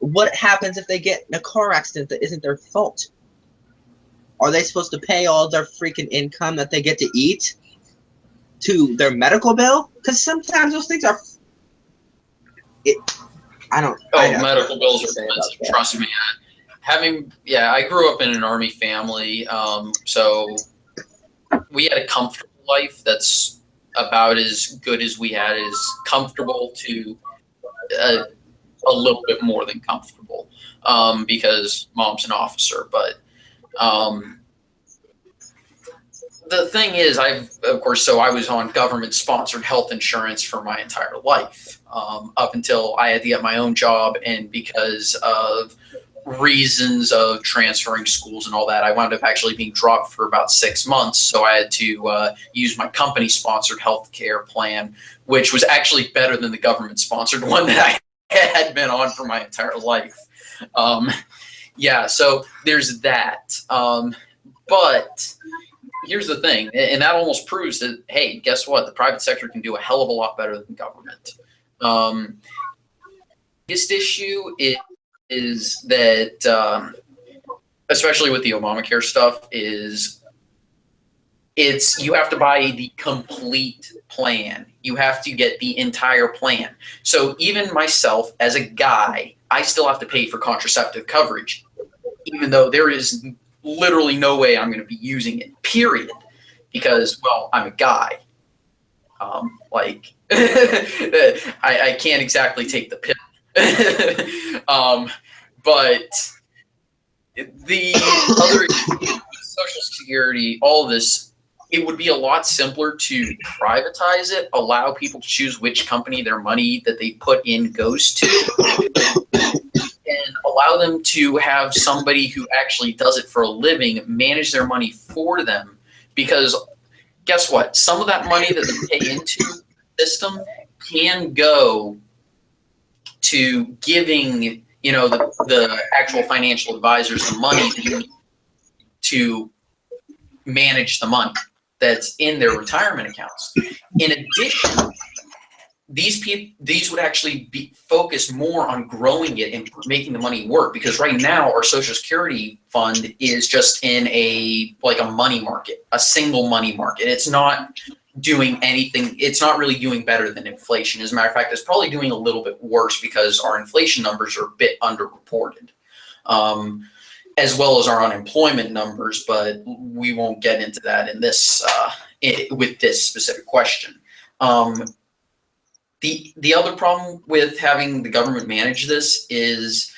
What happens if they get in a car accident that isn't their fault? Are they supposed to pay all their freaking income that they get to eat to their medical bill? Because sometimes those things are. Medical bills are expensive. Trust me. I grew up in an Army family, so we had a comfortable life that's about as good as we had, as comfortable to a little bit more than comfortable, because mom's an officer. But the thing is, I was on government-sponsored health insurance for my entire life, up until I had to get my own job, and because of reasons of transferring schools and all that, I wound up actually being dropped for about 6 months. So I had to use my company-sponsored health care plan, which was actually better than the government-sponsored one that I had been on for my entire life. So there's that. But here's the thing, and that almost proves that, hey, guess what? The private sector can do a hell of a lot better than government. biggest issue is that, especially with the Obamacare stuff, is you have to buy the complete plan. You have to get the entire plan. So even myself as a guy, I still have to pay for contraceptive coverage, even though there is literally no way I'm going to be using it, period. Because, well, I'm a guy. I can't exactly take the pill. But the other Social Security, all of this, it would be a lot simpler to privatize it, allow people to choose which company their money that they put in goes to, and allow them to have somebody who actually does it for a living manage their money for them. Because guess what? Some of that money that they pay into the system can go to giving, you know, the actual financial advisors the money to manage the money that's in their retirement accounts. In addition, these would actually be focused more on growing it and making the money work, because right now our Social Security fund is just in a money market, a single money market. It's not doing anything. It's not really doing better than inflation. As a matter of fact, it's probably doing a little bit worse because our inflation numbers are a bit underreported, as well as our unemployment numbers. But we won't get into that in this with this specific question. The other problem with having the government manage this is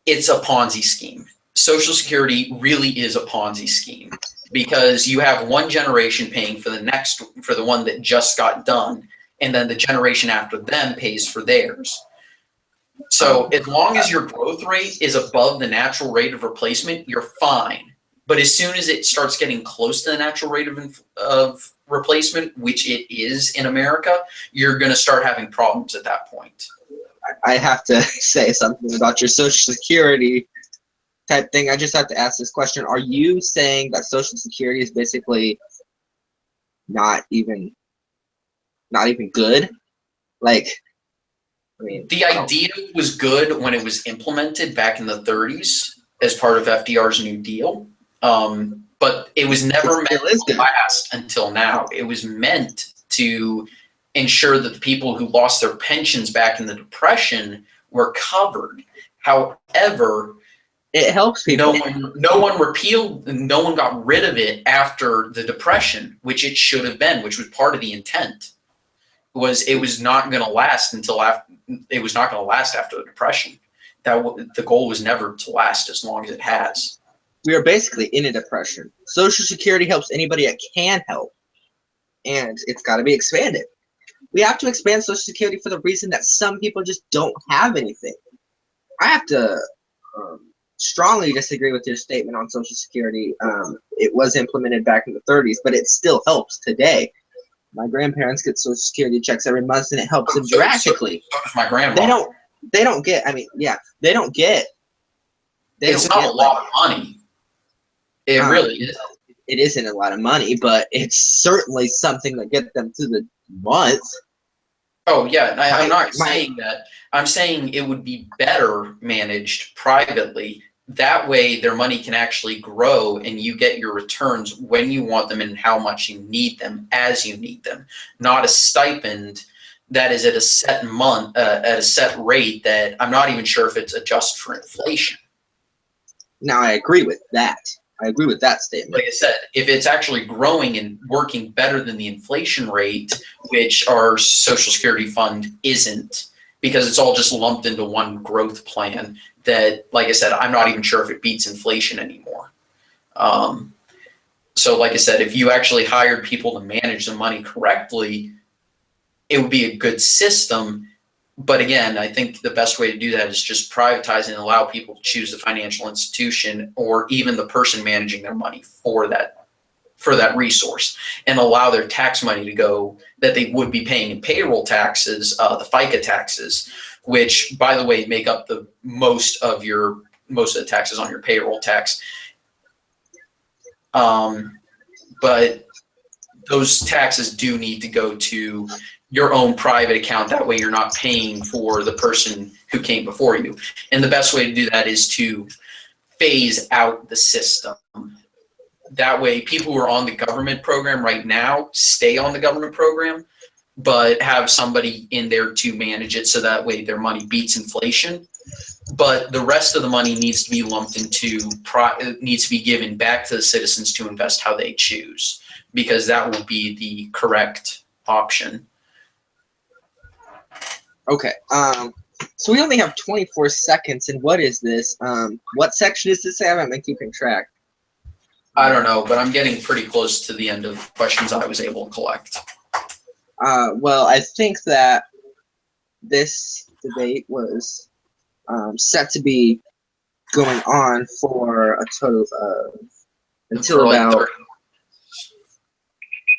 it's a Ponzi scheme. Social Security really is a Ponzi scheme, because you have one generation paying for the one that just got done, and then the generation after them pays for theirs. So as long as your growth rate is above the natural rate of replacement, you're fine. But as soon as it starts getting close to the natural rate of replacement, which it is in America, you're going to start having problems at that point. I have to say something about your Social Security type thing. I just have to ask this question. Are you saying that Social Security is basically not even good? Like, I mean, the idea was good when it was implemented back in the 30s as part of FDR's New Deal. But it was never meant to last until now. It was meant to ensure that the people who lost their pensions back in the Depression were covered. However, it helps people. No one got rid of it after the Depression, which it should have been, which was part of the intent. It was not going to last after the Depression. The goal was never to last as long as it has. We are basically in a depression. Social Security helps anybody that can help, and it's got to be expanded. We have to expand Social Security for the reason that some people just don't have anything. I have to strongly disagree with your statement on Social Security. It was implemented back in the 30s, but it still helps today. My grandparents get Social Security checks every month, and it helps them drastically. So does my grandma. They don't get. I mean, yeah, they don't get. It's not a lot of money. It really is. It isn't a lot of money, but it's certainly something that gets them through the month. Oh, yeah. I'm not saying that. I'm saying it would be better managed privately. That way, their money can actually grow, and you get your returns when you want them and how much you need them as you need them. Not a stipend that is at a set rate that I'm not even sure if it's adjusted for inflation. Now, I agree with that. I agree with that statement. Like I said, if it's actually growing and working better than the inflation rate, which our Social Security fund isn't, because it's all just lumped into one growth plan that, like I said, I'm not even sure if it beats inflation anymore. So like I said, if you actually hired people to manage the money correctly, it would be a good system. But again, I think the best way to do that is just privatize and allow people to choose the financial institution or even the person managing their money for that resource, and allow their tax money to go that they would be paying in payroll taxes, the FICA taxes, which, by the way, make up the most of the taxes on your payroll tax. But those taxes do need to go to your own private account. That way you're not paying for the person who came before you. And the best way to do that is to phase out the system. That way people who are on the government program right now stay on the government program, but have somebody in there to manage it, so that way their money beats inflation. But the rest of the money needs to be lumped into, needs to be given back to the citizens to invest how they choose, because that will be the correct option. Okay. So we only have 24 seconds, and what is this? What section is this? I haven't been keeping track. I don't know, but I'm getting pretty close to the end of questions I was able to collect. Well, I think that this debate was set to be going on for a total of until like about 30.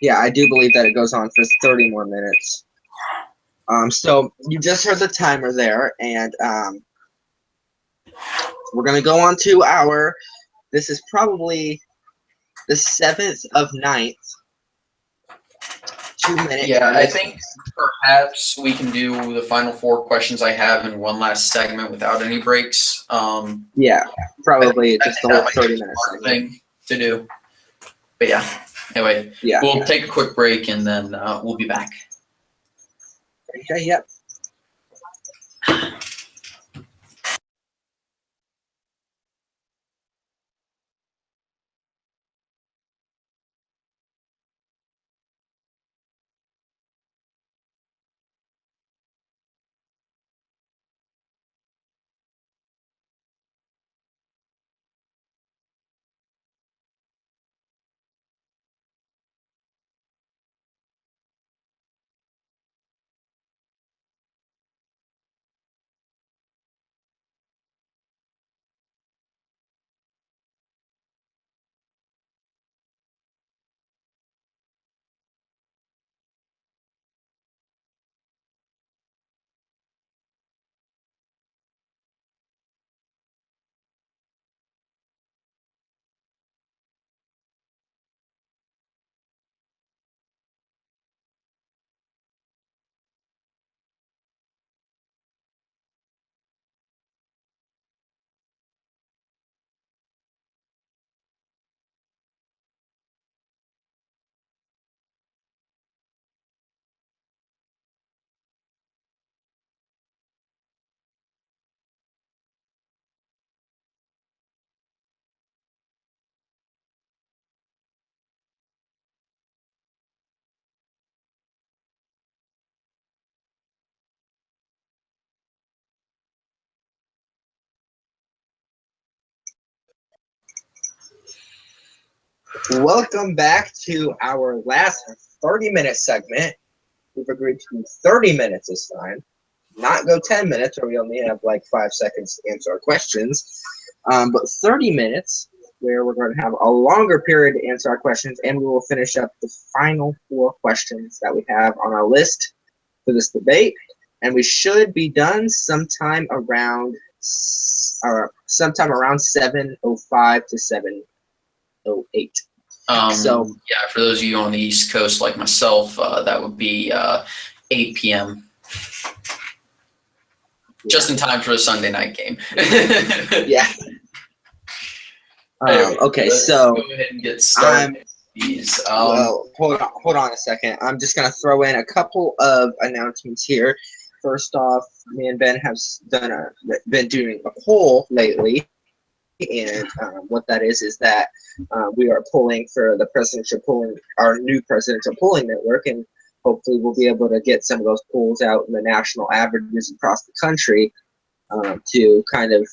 Yeah, I do believe that it goes on for 30 more minutes. So you just heard the timer there, and we're gonna go on to our. This is probably the 7th of 9th. 2 minutes. Yeah, I think perhaps we can do the final 4 questions I have in one last segment without any breaks. Yeah, probably just the whole 30 minutes thing to do. But yeah, anyway, yeah, we'll take a quick break and then we'll be back. Okay, yep. Welcome back to our last 30-minute segment. We've agreed to do 30 minutes this time, not go 10 minutes where we only have like 5 seconds to answer our questions, but 30 minutes where we're going to have a longer period to answer our questions, and we will finish up the final 4 questions that we have on our list for this debate, and we should be done sometime around 7:05 to 7:08. So yeah, for those of you on the East Coast like myself, that would be 8 p.m. Just in time for the Sunday night game. Yeah. Anyway, okay, so go ahead and get started. Well, hold on a second. I'm just gonna throw in a couple of announcements here. First off, me and Ben have been doing a poll lately, and what that is that we are polling for the presidential polling, our new presidential polling network, and hopefully we'll be able to get some of those polls out in the national averages across the country to kind of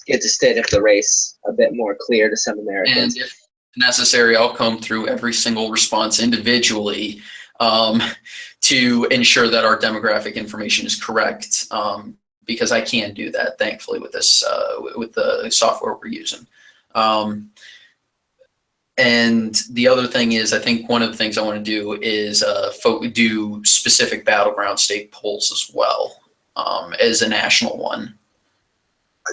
get the state of the race a bit more clear to some Americans. And if necessary, I'll comb through every single response individually to ensure that our demographic information is correct, because I can do that, thankfully, with this with the software we're using. And the other thing is, I think one of the things I want to do is do specific battleground state polls as well, as a national one.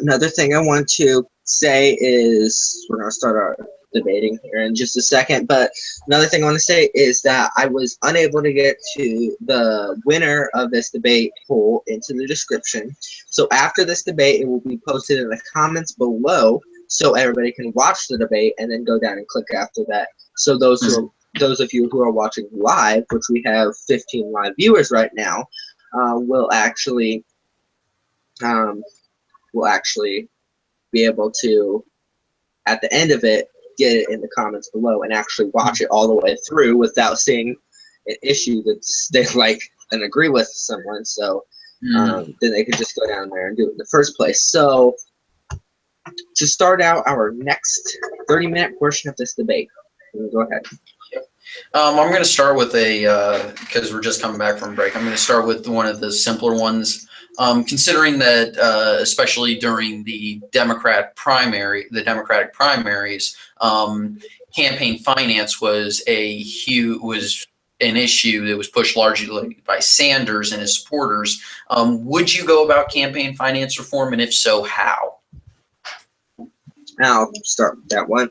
Another thing I want to say is we're going to start our debating here in just a second. But another thing I want to say is that I was unable to get to the winner of this debate poll into the description. So after this debate, it will be posted in the comments below, so everybody can watch the debate and then go down and click after that. So those of you who are watching live, which we have 15 live viewers right now, will actually be able to, at the end of it, get it in the comments below and actually watch it all the way through without seeing an issue that they like and agree with someone. So then they could just go down there and do it in the first place. So to start out our next 30-minute portion of this debate, go ahead. I'm going to start with because we're just coming back from break, I'm going to start with one of the simpler ones. Considering that, especially during the Democratic primaries, campaign finance was an issue that was pushed largely by Sanders and his supporters. Would you go about campaign finance reform, and if so, how? I'll start with that one.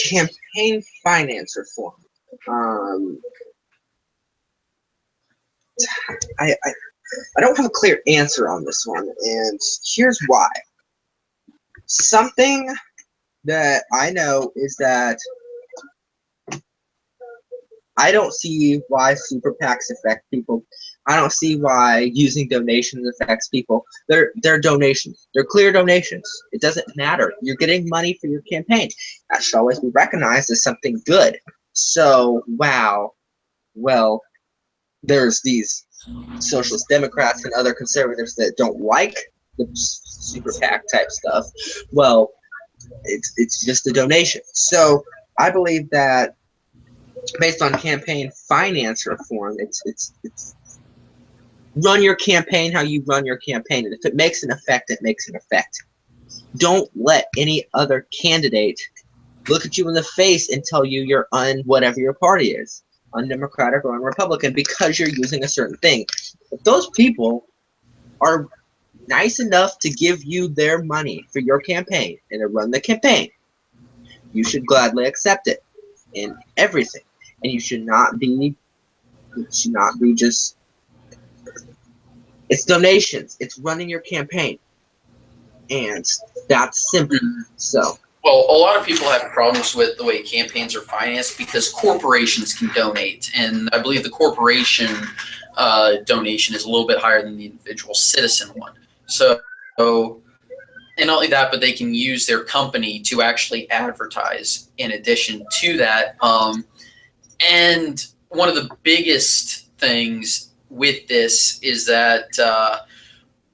Campaign finance reform. I don't have a clear answer on this one, and here's why. Something that I know is that I don't see why super PACs affect people. I don't see why using donations affects people. They're donations. They're clear donations. It doesn't matter. You're getting money for your campaign. That should always be recognized as something good. So, wow. Well, there's these socialist Democrats and other conservatives that don't like the super PAC type stuff. Well, it's just a donation. So I believe that based on campaign finance reform, it's run your campaign how you run your campaign, and if it makes an effect, it makes an effect. Don't let any other candidate look at you in the face and tell you you're on whatever your party is, undemocratic or unrepublican, because you're using a certain thing. If those people are nice enough to give you their money for your campaign and to run the campaign, you should gladly accept it in everything. And you should not be just, it's donations, it's running your campaign, and that's simple. So, well, a lot of people have problems with the way campaigns are financed because corporations can donate, and I believe the corporation donation is a little bit higher than the individual citizen one. So, and not only that, but they can use their company to actually advertise in addition to that. And one of the biggest things with this is that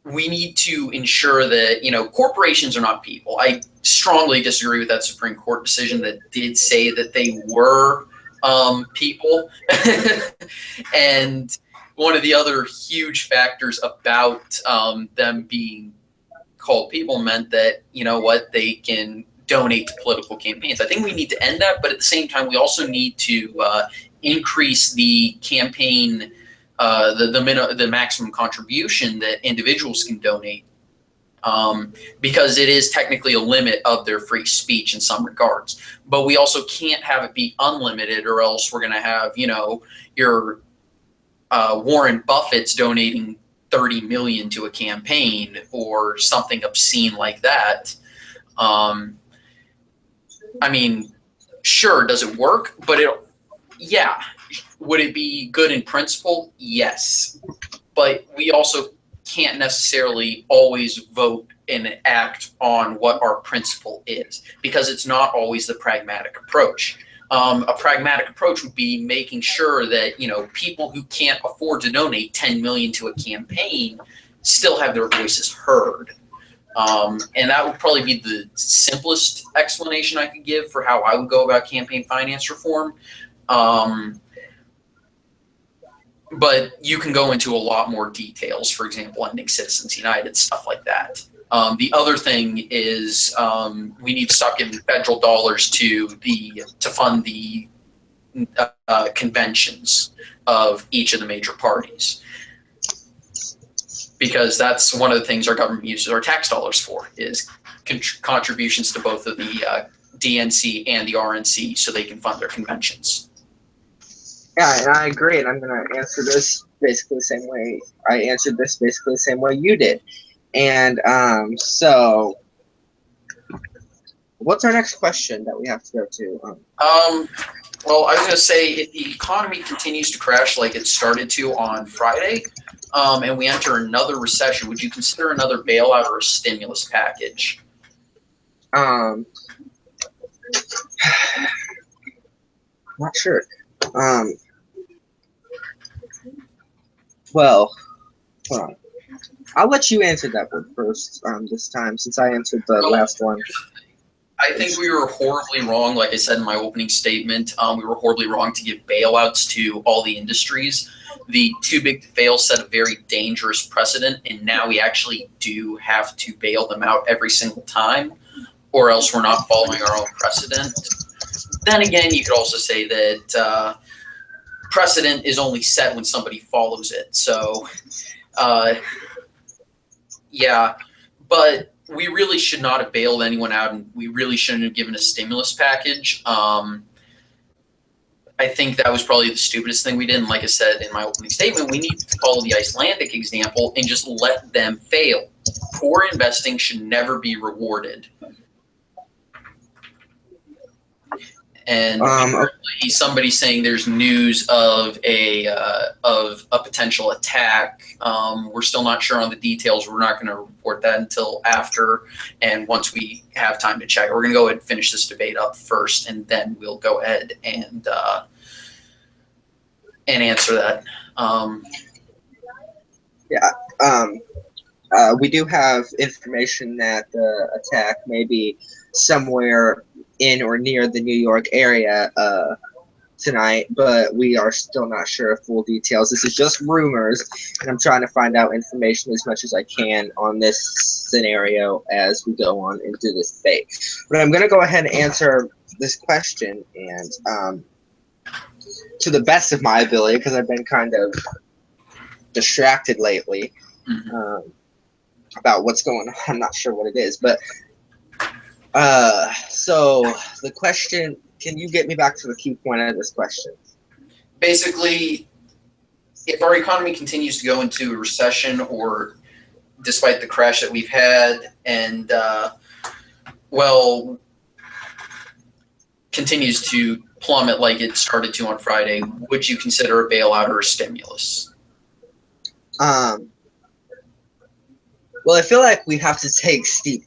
we need to ensure that, corporations are not people. I strongly disagree with that Supreme Court decision that did say that they were people. And one of the other huge factors about them being called people meant that, they can donate to political campaigns. I think we need to end that, but at the same time, we also need to increase the campaign, the maximum contribution that individuals can donate, because it is technically a limit of their free speech in some regards. But we also can't have it be unlimited, or else we're going to have, your Warren Buffett's donating $30 million to a campaign or something obscene like that. I mean, sure, does it work? But yeah. Would it be good in principle? Yes. But we also can't necessarily always vote and act on what our principle is, because it's not always the pragmatic approach. A pragmatic approach would be making sure that, people who can't afford to donate $10 million to a campaign still have their voices heard. And that would probably be the simplest explanation I could give for how I would go about campaign finance reform. But you can go into a lot more details, for example, ending Citizens United, stuff like that. The other thing is we need to stop giving federal dollars to fund the conventions of each of the major parties, because that's one of the things our government uses our tax dollars for, is contributions to both of the DNC and the RNC so they can fund their conventions. Yeah, and I agree, and I'm going to answer this basically the same way I answered this basically the same way you did. And so what's our next question that we have to go to? Well, I was going to say, if the economy continues to crash like it started to on Friday, and we enter another recession, would you consider another bailout or a stimulus package? Not sure. Well, hold on. I'll let you answer that one first this time, since I answered the last one. I think we were horribly wrong, like I said in my opening statement. We were horribly wrong to give bailouts to all the industries. The too big to fail set a very dangerous precedent, and now we actually do have to bail them out every single time, or else we're not following our own precedent. Then again, you could also say that precedent is only set when somebody follows it. So, yeah, but we really should not have bailed anyone out, and we really shouldn't have given a stimulus package. I think that was probably the stupidest thing we did. And like I said in my opening statement, we need to follow the Icelandic example and just let them fail. Poor investing should never be rewarded. And somebody saying there's news of a potential attack. We're still not sure on the details. We're not going to report that until after, and once we have time to check. We're going to go ahead and finish this debate up first, and then we'll go ahead and answer that. We do have information that the attack may be somewhere in or near the New York area tonight, but we are still not sure of full details. This is just rumors, and I'm trying to find out information as much as I can on this scenario as we go on into this debate. But I'm going to go ahead and answer this question, and to the best of my ability, because I've been kind of distracted lately about what's going on. I'm not sure what it is, but so the question, can you get me back to the key point of this question? Basically, if our economy continues to go into a recession, or despite the crash that we've had, and continues to plummet like it started to on Friday, would you consider a bailout or a stimulus? Well, I feel like we have to take steep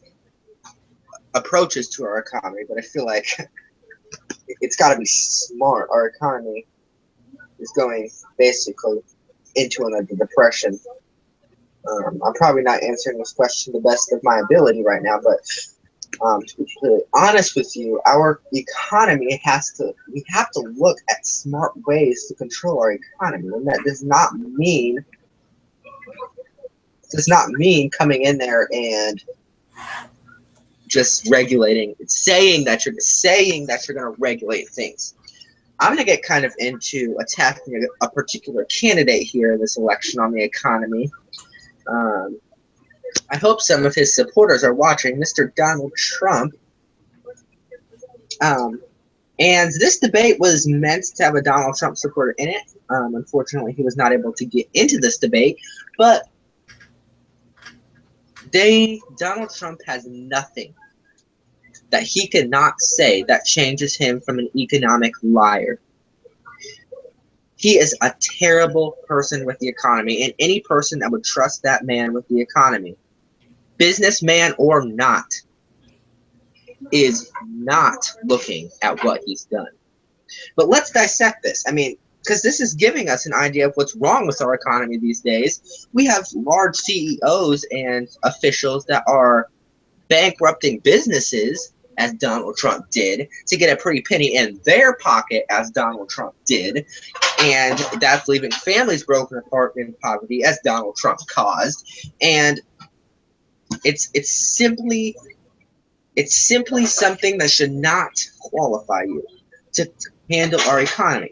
approaches to our economy, but I feel like it's got to be smart. Our economy is going basically into another depression. I'm probably not answering this question the best of my ability right now, but to be completely honest with you, our economy we have to look at smart ways to control our economy, and that does not mean coming in there and just regulating, saying that you're going to regulate things. I'm going to get kind of into attacking a particular candidate here in this election on the economy. I hope some of his supporters are watching, Mr. Donald Trump. And this debate was meant to have a Donald Trump supporter in it. Unfortunately, he was not able to get into this debate, but Donald Trump has nothing that he cannot say that changes him from an economic liar. He is a terrible person with the economy, and any person that would trust that man with the economy, businessman or not, is not looking at what he's done. But let's dissect this. I mean, because this is giving us an idea of what's wrong with our economy these days. We have large CEOs and officials that are bankrupting businesses, as Donald Trump did, to get a pretty penny in their pocket, as Donald Trump did. And that's leaving families broken apart in poverty, as Donald Trump caused. And it's simply something that should not qualify you to handle our economy.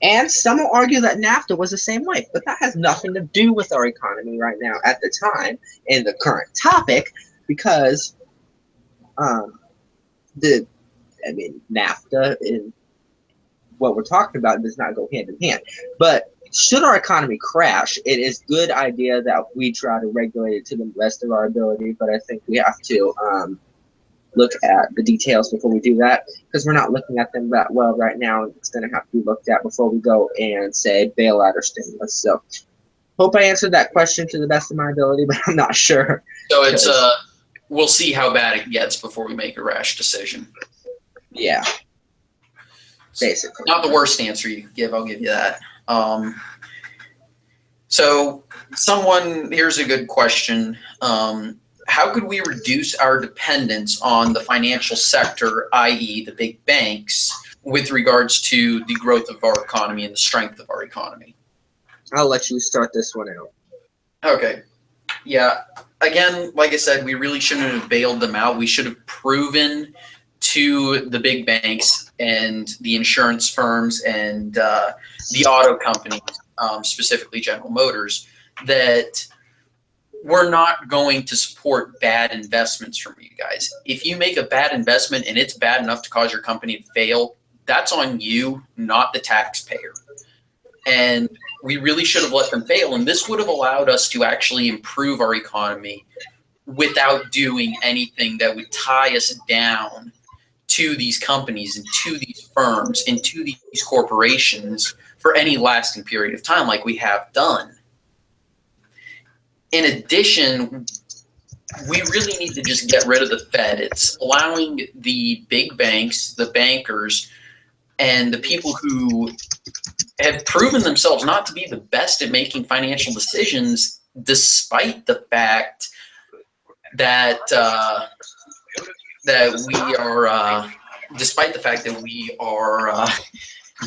And some will argue that NAFTA was the same way, but that has nothing to do with our economy right now at the time in the current topic, because the, I mean, NAFTA and what we're talking about does not go hand in hand. But should our economy crash, it is a good idea that we try to regulate it to the best of our ability. But I think we have to look at the details before we do that, because we're not looking at them that well right now. It's going to have to be looked at before we go and say bailout or stimulus. So hope I answered that question to the best of my ability, but I'm not sure. So it's we'll see how bad it gets before we make a rash decision. Yeah, basically. Not the worst answer you could give, I'll give you that. So here's a good question. How could we reduce our dependence on the financial sector, i.e. the big banks, with regards to the growth of our economy and the strength of our economy? I'll let you start this one out. Okay. Yeah. Again, like I said, we really shouldn't have bailed them out. We should have proven to the big banks and the insurance firms and the auto companies, specifically General Motors, that we're not going to support bad investments from you guys. If you make a bad investment and it's bad enough to cause your company to fail, that's on you, not the taxpayer. And we really should have let them fail. And this would have allowed us to actually improve our economy without doing anything that would tie us down to these companies and to these firms and to these corporations for any lasting period of time like we have done. In addition, we really need to just get rid of the Fed. It's allowing the big banks, the bankers, and the people who have proven themselves not to be the best at making financial decisions, despite the fact that we are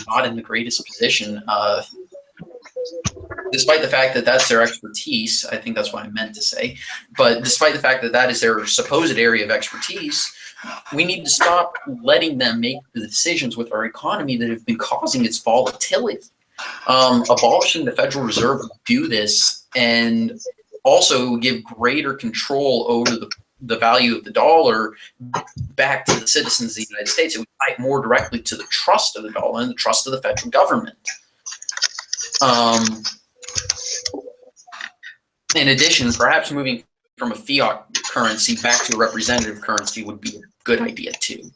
not in the greatest position. Despite the fact that that's their expertise, I think that's what I meant to say, but despite the fact that that is their supposed area of expertise, we need to stop letting them make the decisions with our economy that have been causing its volatility. Abolishing the Federal Reserve would do this and also give greater control over the value of the dollar back to the citizens of the United States. It would tie more directly to the trust of the dollar and the trust of the federal government. In addition, perhaps moving from a fiat currency back to a representative currency would be a good idea too.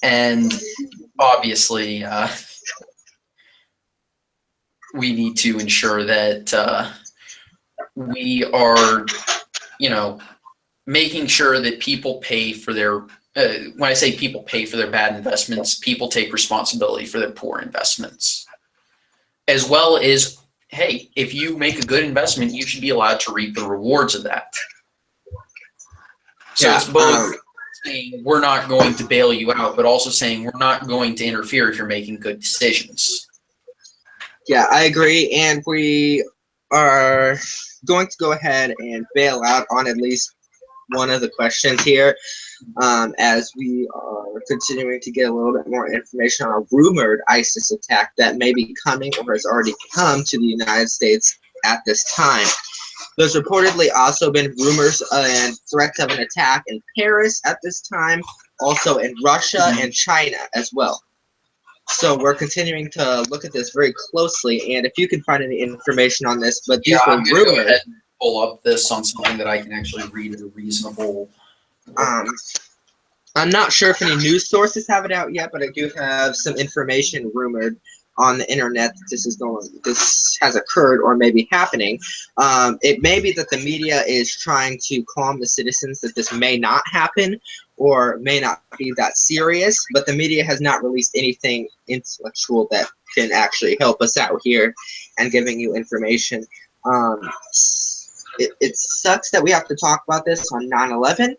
And obviously, we need to ensure that we are, making sure that people pay for their when I say people pay for their bad investments, people take responsibility for their poor investments. As well as, hey, if you make a good investment, you should be allowed to reap the rewards of that. So it's both saying we're not going to bail you out, but also saying we're not going to interfere if you're making good decisions. Yeah, I agree. And we are going to go ahead and bail out on at least one of the questions here, as we are continuing to get a little bit more information on a rumored ISIS attack that may be coming or has already come to the United States at this time. There's reportedly also been rumors and threats of an attack in Paris at this time, also in Russia and China as well. So we're continuing to look at this very closely, and if you can find any information on this, but these were rumors. Go ahead and pull up this on something that I can actually read at a reasonable. I'm not sure if any news sources have it out yet, but I do have some information rumored on the internet that this has occurred or may be happening. It may be that the media is trying to calm the citizens that this may not happen or may not be that serious, but the media has not released anything intellectual that can actually help us out here and giving you information. It sucks that we have to talk about this on 9/11,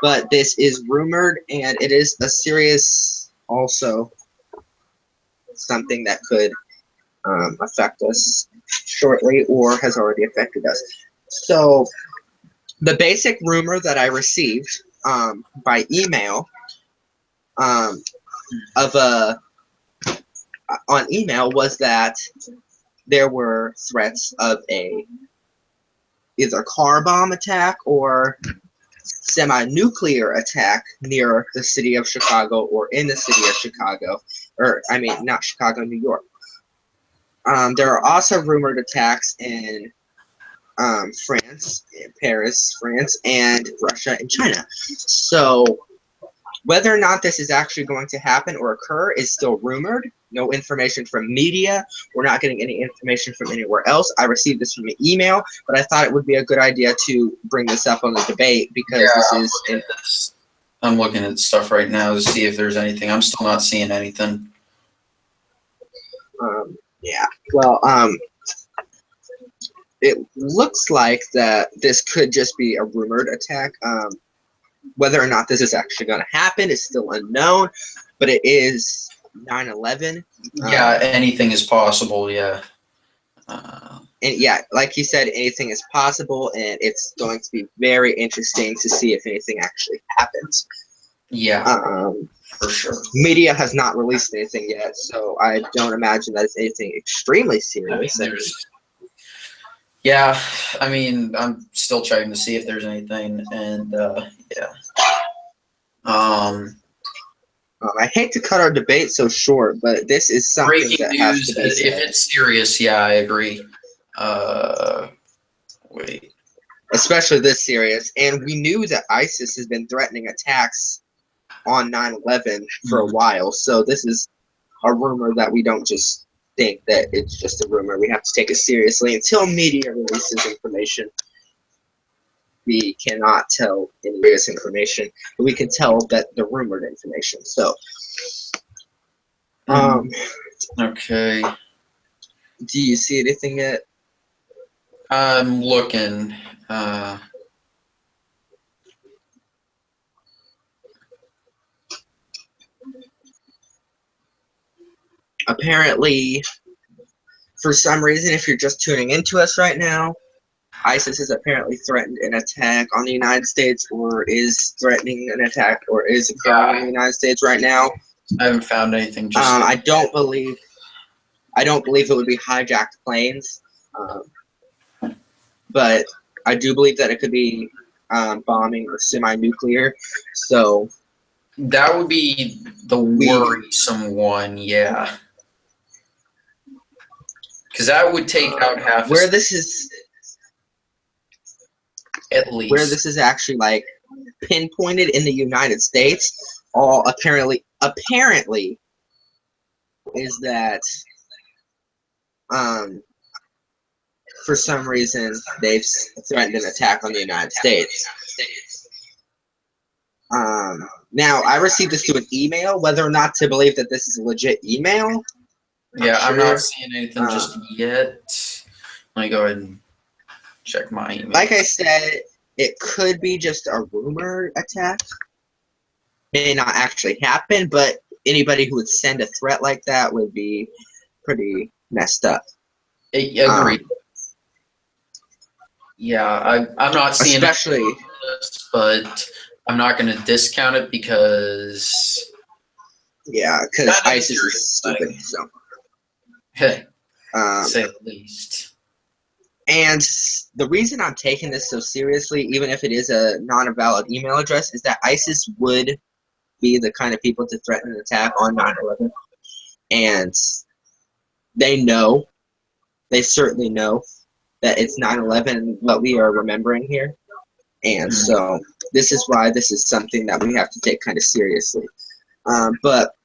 but this is rumored, and it is a serious, also something that could affect us shortly or has already affected us. So the basic rumor that I received by email on email was that there were threats of a either car bomb attack or semi-nuclear attack near the city of Chicago or in the city of Chicago, or I mean, not Chicago, New York. There are also rumored attacks in France, Paris, France, and Russia and China. So whether or not this is actually going to happen or occur is still rumored. No information from media. We're not getting any information from anywhere else. I received this from an email, but I thought it would be a good idea to bring this up on the debate because I'm looking at stuff right now to see if there's anything. I'm still not seeing anything. Yeah. Well, it looks like that this could just be a rumored attack. Whether or not this is actually going to happen is still unknown, but it is 9/11. Yeah, anything is possible. Yeah. And yeah, like you said, anything is possible, and it's going to be very interesting to see if anything actually happens. Yeah, for sure. Media has not released anything yet, so I don't imagine that it's anything extremely serious. Yeah, I mean, I'm still checking to see if there's anything, and yeah. I hate to cut our debate so short, but this is something Breaking that news. has to be said. If it's serious, yeah, I agree. Wait. Especially this serious, and we knew that ISIS has been threatening attacks on 9/11 for a while, so this is a rumor that we don't just think that it's just a rumor. We have to take it seriously. Until media releases information, we cannot tell any serious information, but we can tell that the rumored information. So, okay. Do you see anything yet? I'm looking. Apparently, for some reason, if you're just tuning into us right now, ISIS has apparently threatened an attack on the United States, or is threatening an attack, or is occurring in the United States right now. I haven't found anything. Just I don't believe it would be hijacked planes, but I do believe that it could be bombing or semi-nuclear. So that would be the worrisome one, yeah. Because that would take out half. Where this is, at least where this is actually like pinpointed in the United States, all apparently is that for some reason they've threatened an attack on the United States. Now I received this through an email. Whether or not to believe that this is a legit email, I'm not seeing anything just yet. Let me go ahead and check my email. Like I said, it could be just a rumor attack. May not actually happen, but anybody who would send a threat like that would be pretty messed up. Agreed. Yeah, I'm not seeing especially this, but I'm not going to discount it because ISIS is stupid. So, say the least. And the reason I'm taking this so seriously, even if it is a non-valid email address, is that ISIS would be the kind of people to threaten an attack on 9/11, and they certainly know that it's 9/11 what we are remembering here, and so this is why this is something that we have to take kind of seriously. But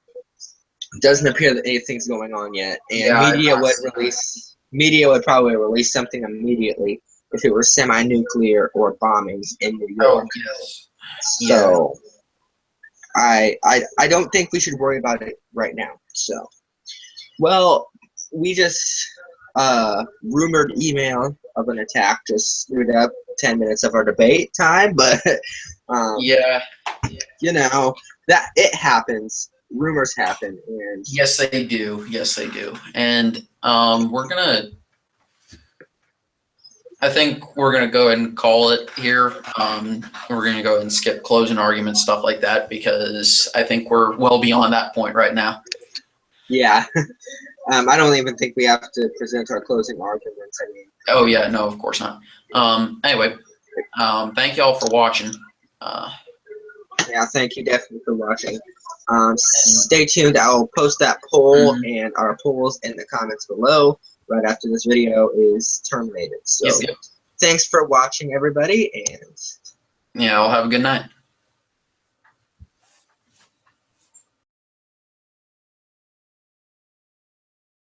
it doesn't appear that anything's going on yet, and media would probably release something immediately if it were semi-nuclear or bombings in New York. Oh, yes. So I don't think we should worry about it right now. So, well, we just rumored email of an attack just screwed up 10 minutes of our debate time, but you know that it happens. Rumors happen, and yes, they do. Yes, they do. And I think we're gonna go ahead and call it here. We're gonna go ahead and skip closing arguments, stuff like that, because I think we're well beyond that point right now. Yeah. I don't even think we have to present our closing arguments. I mean, Oh yeah, no, of course not. Anyway, thank y'all for watching. yeah, thank you definitely for watching. Stay tuned. I'll post that poll and our polls in the comments below right after this video is terminated. So Yep. thanks for watching, everybody, and Yeah, I'll have a good night.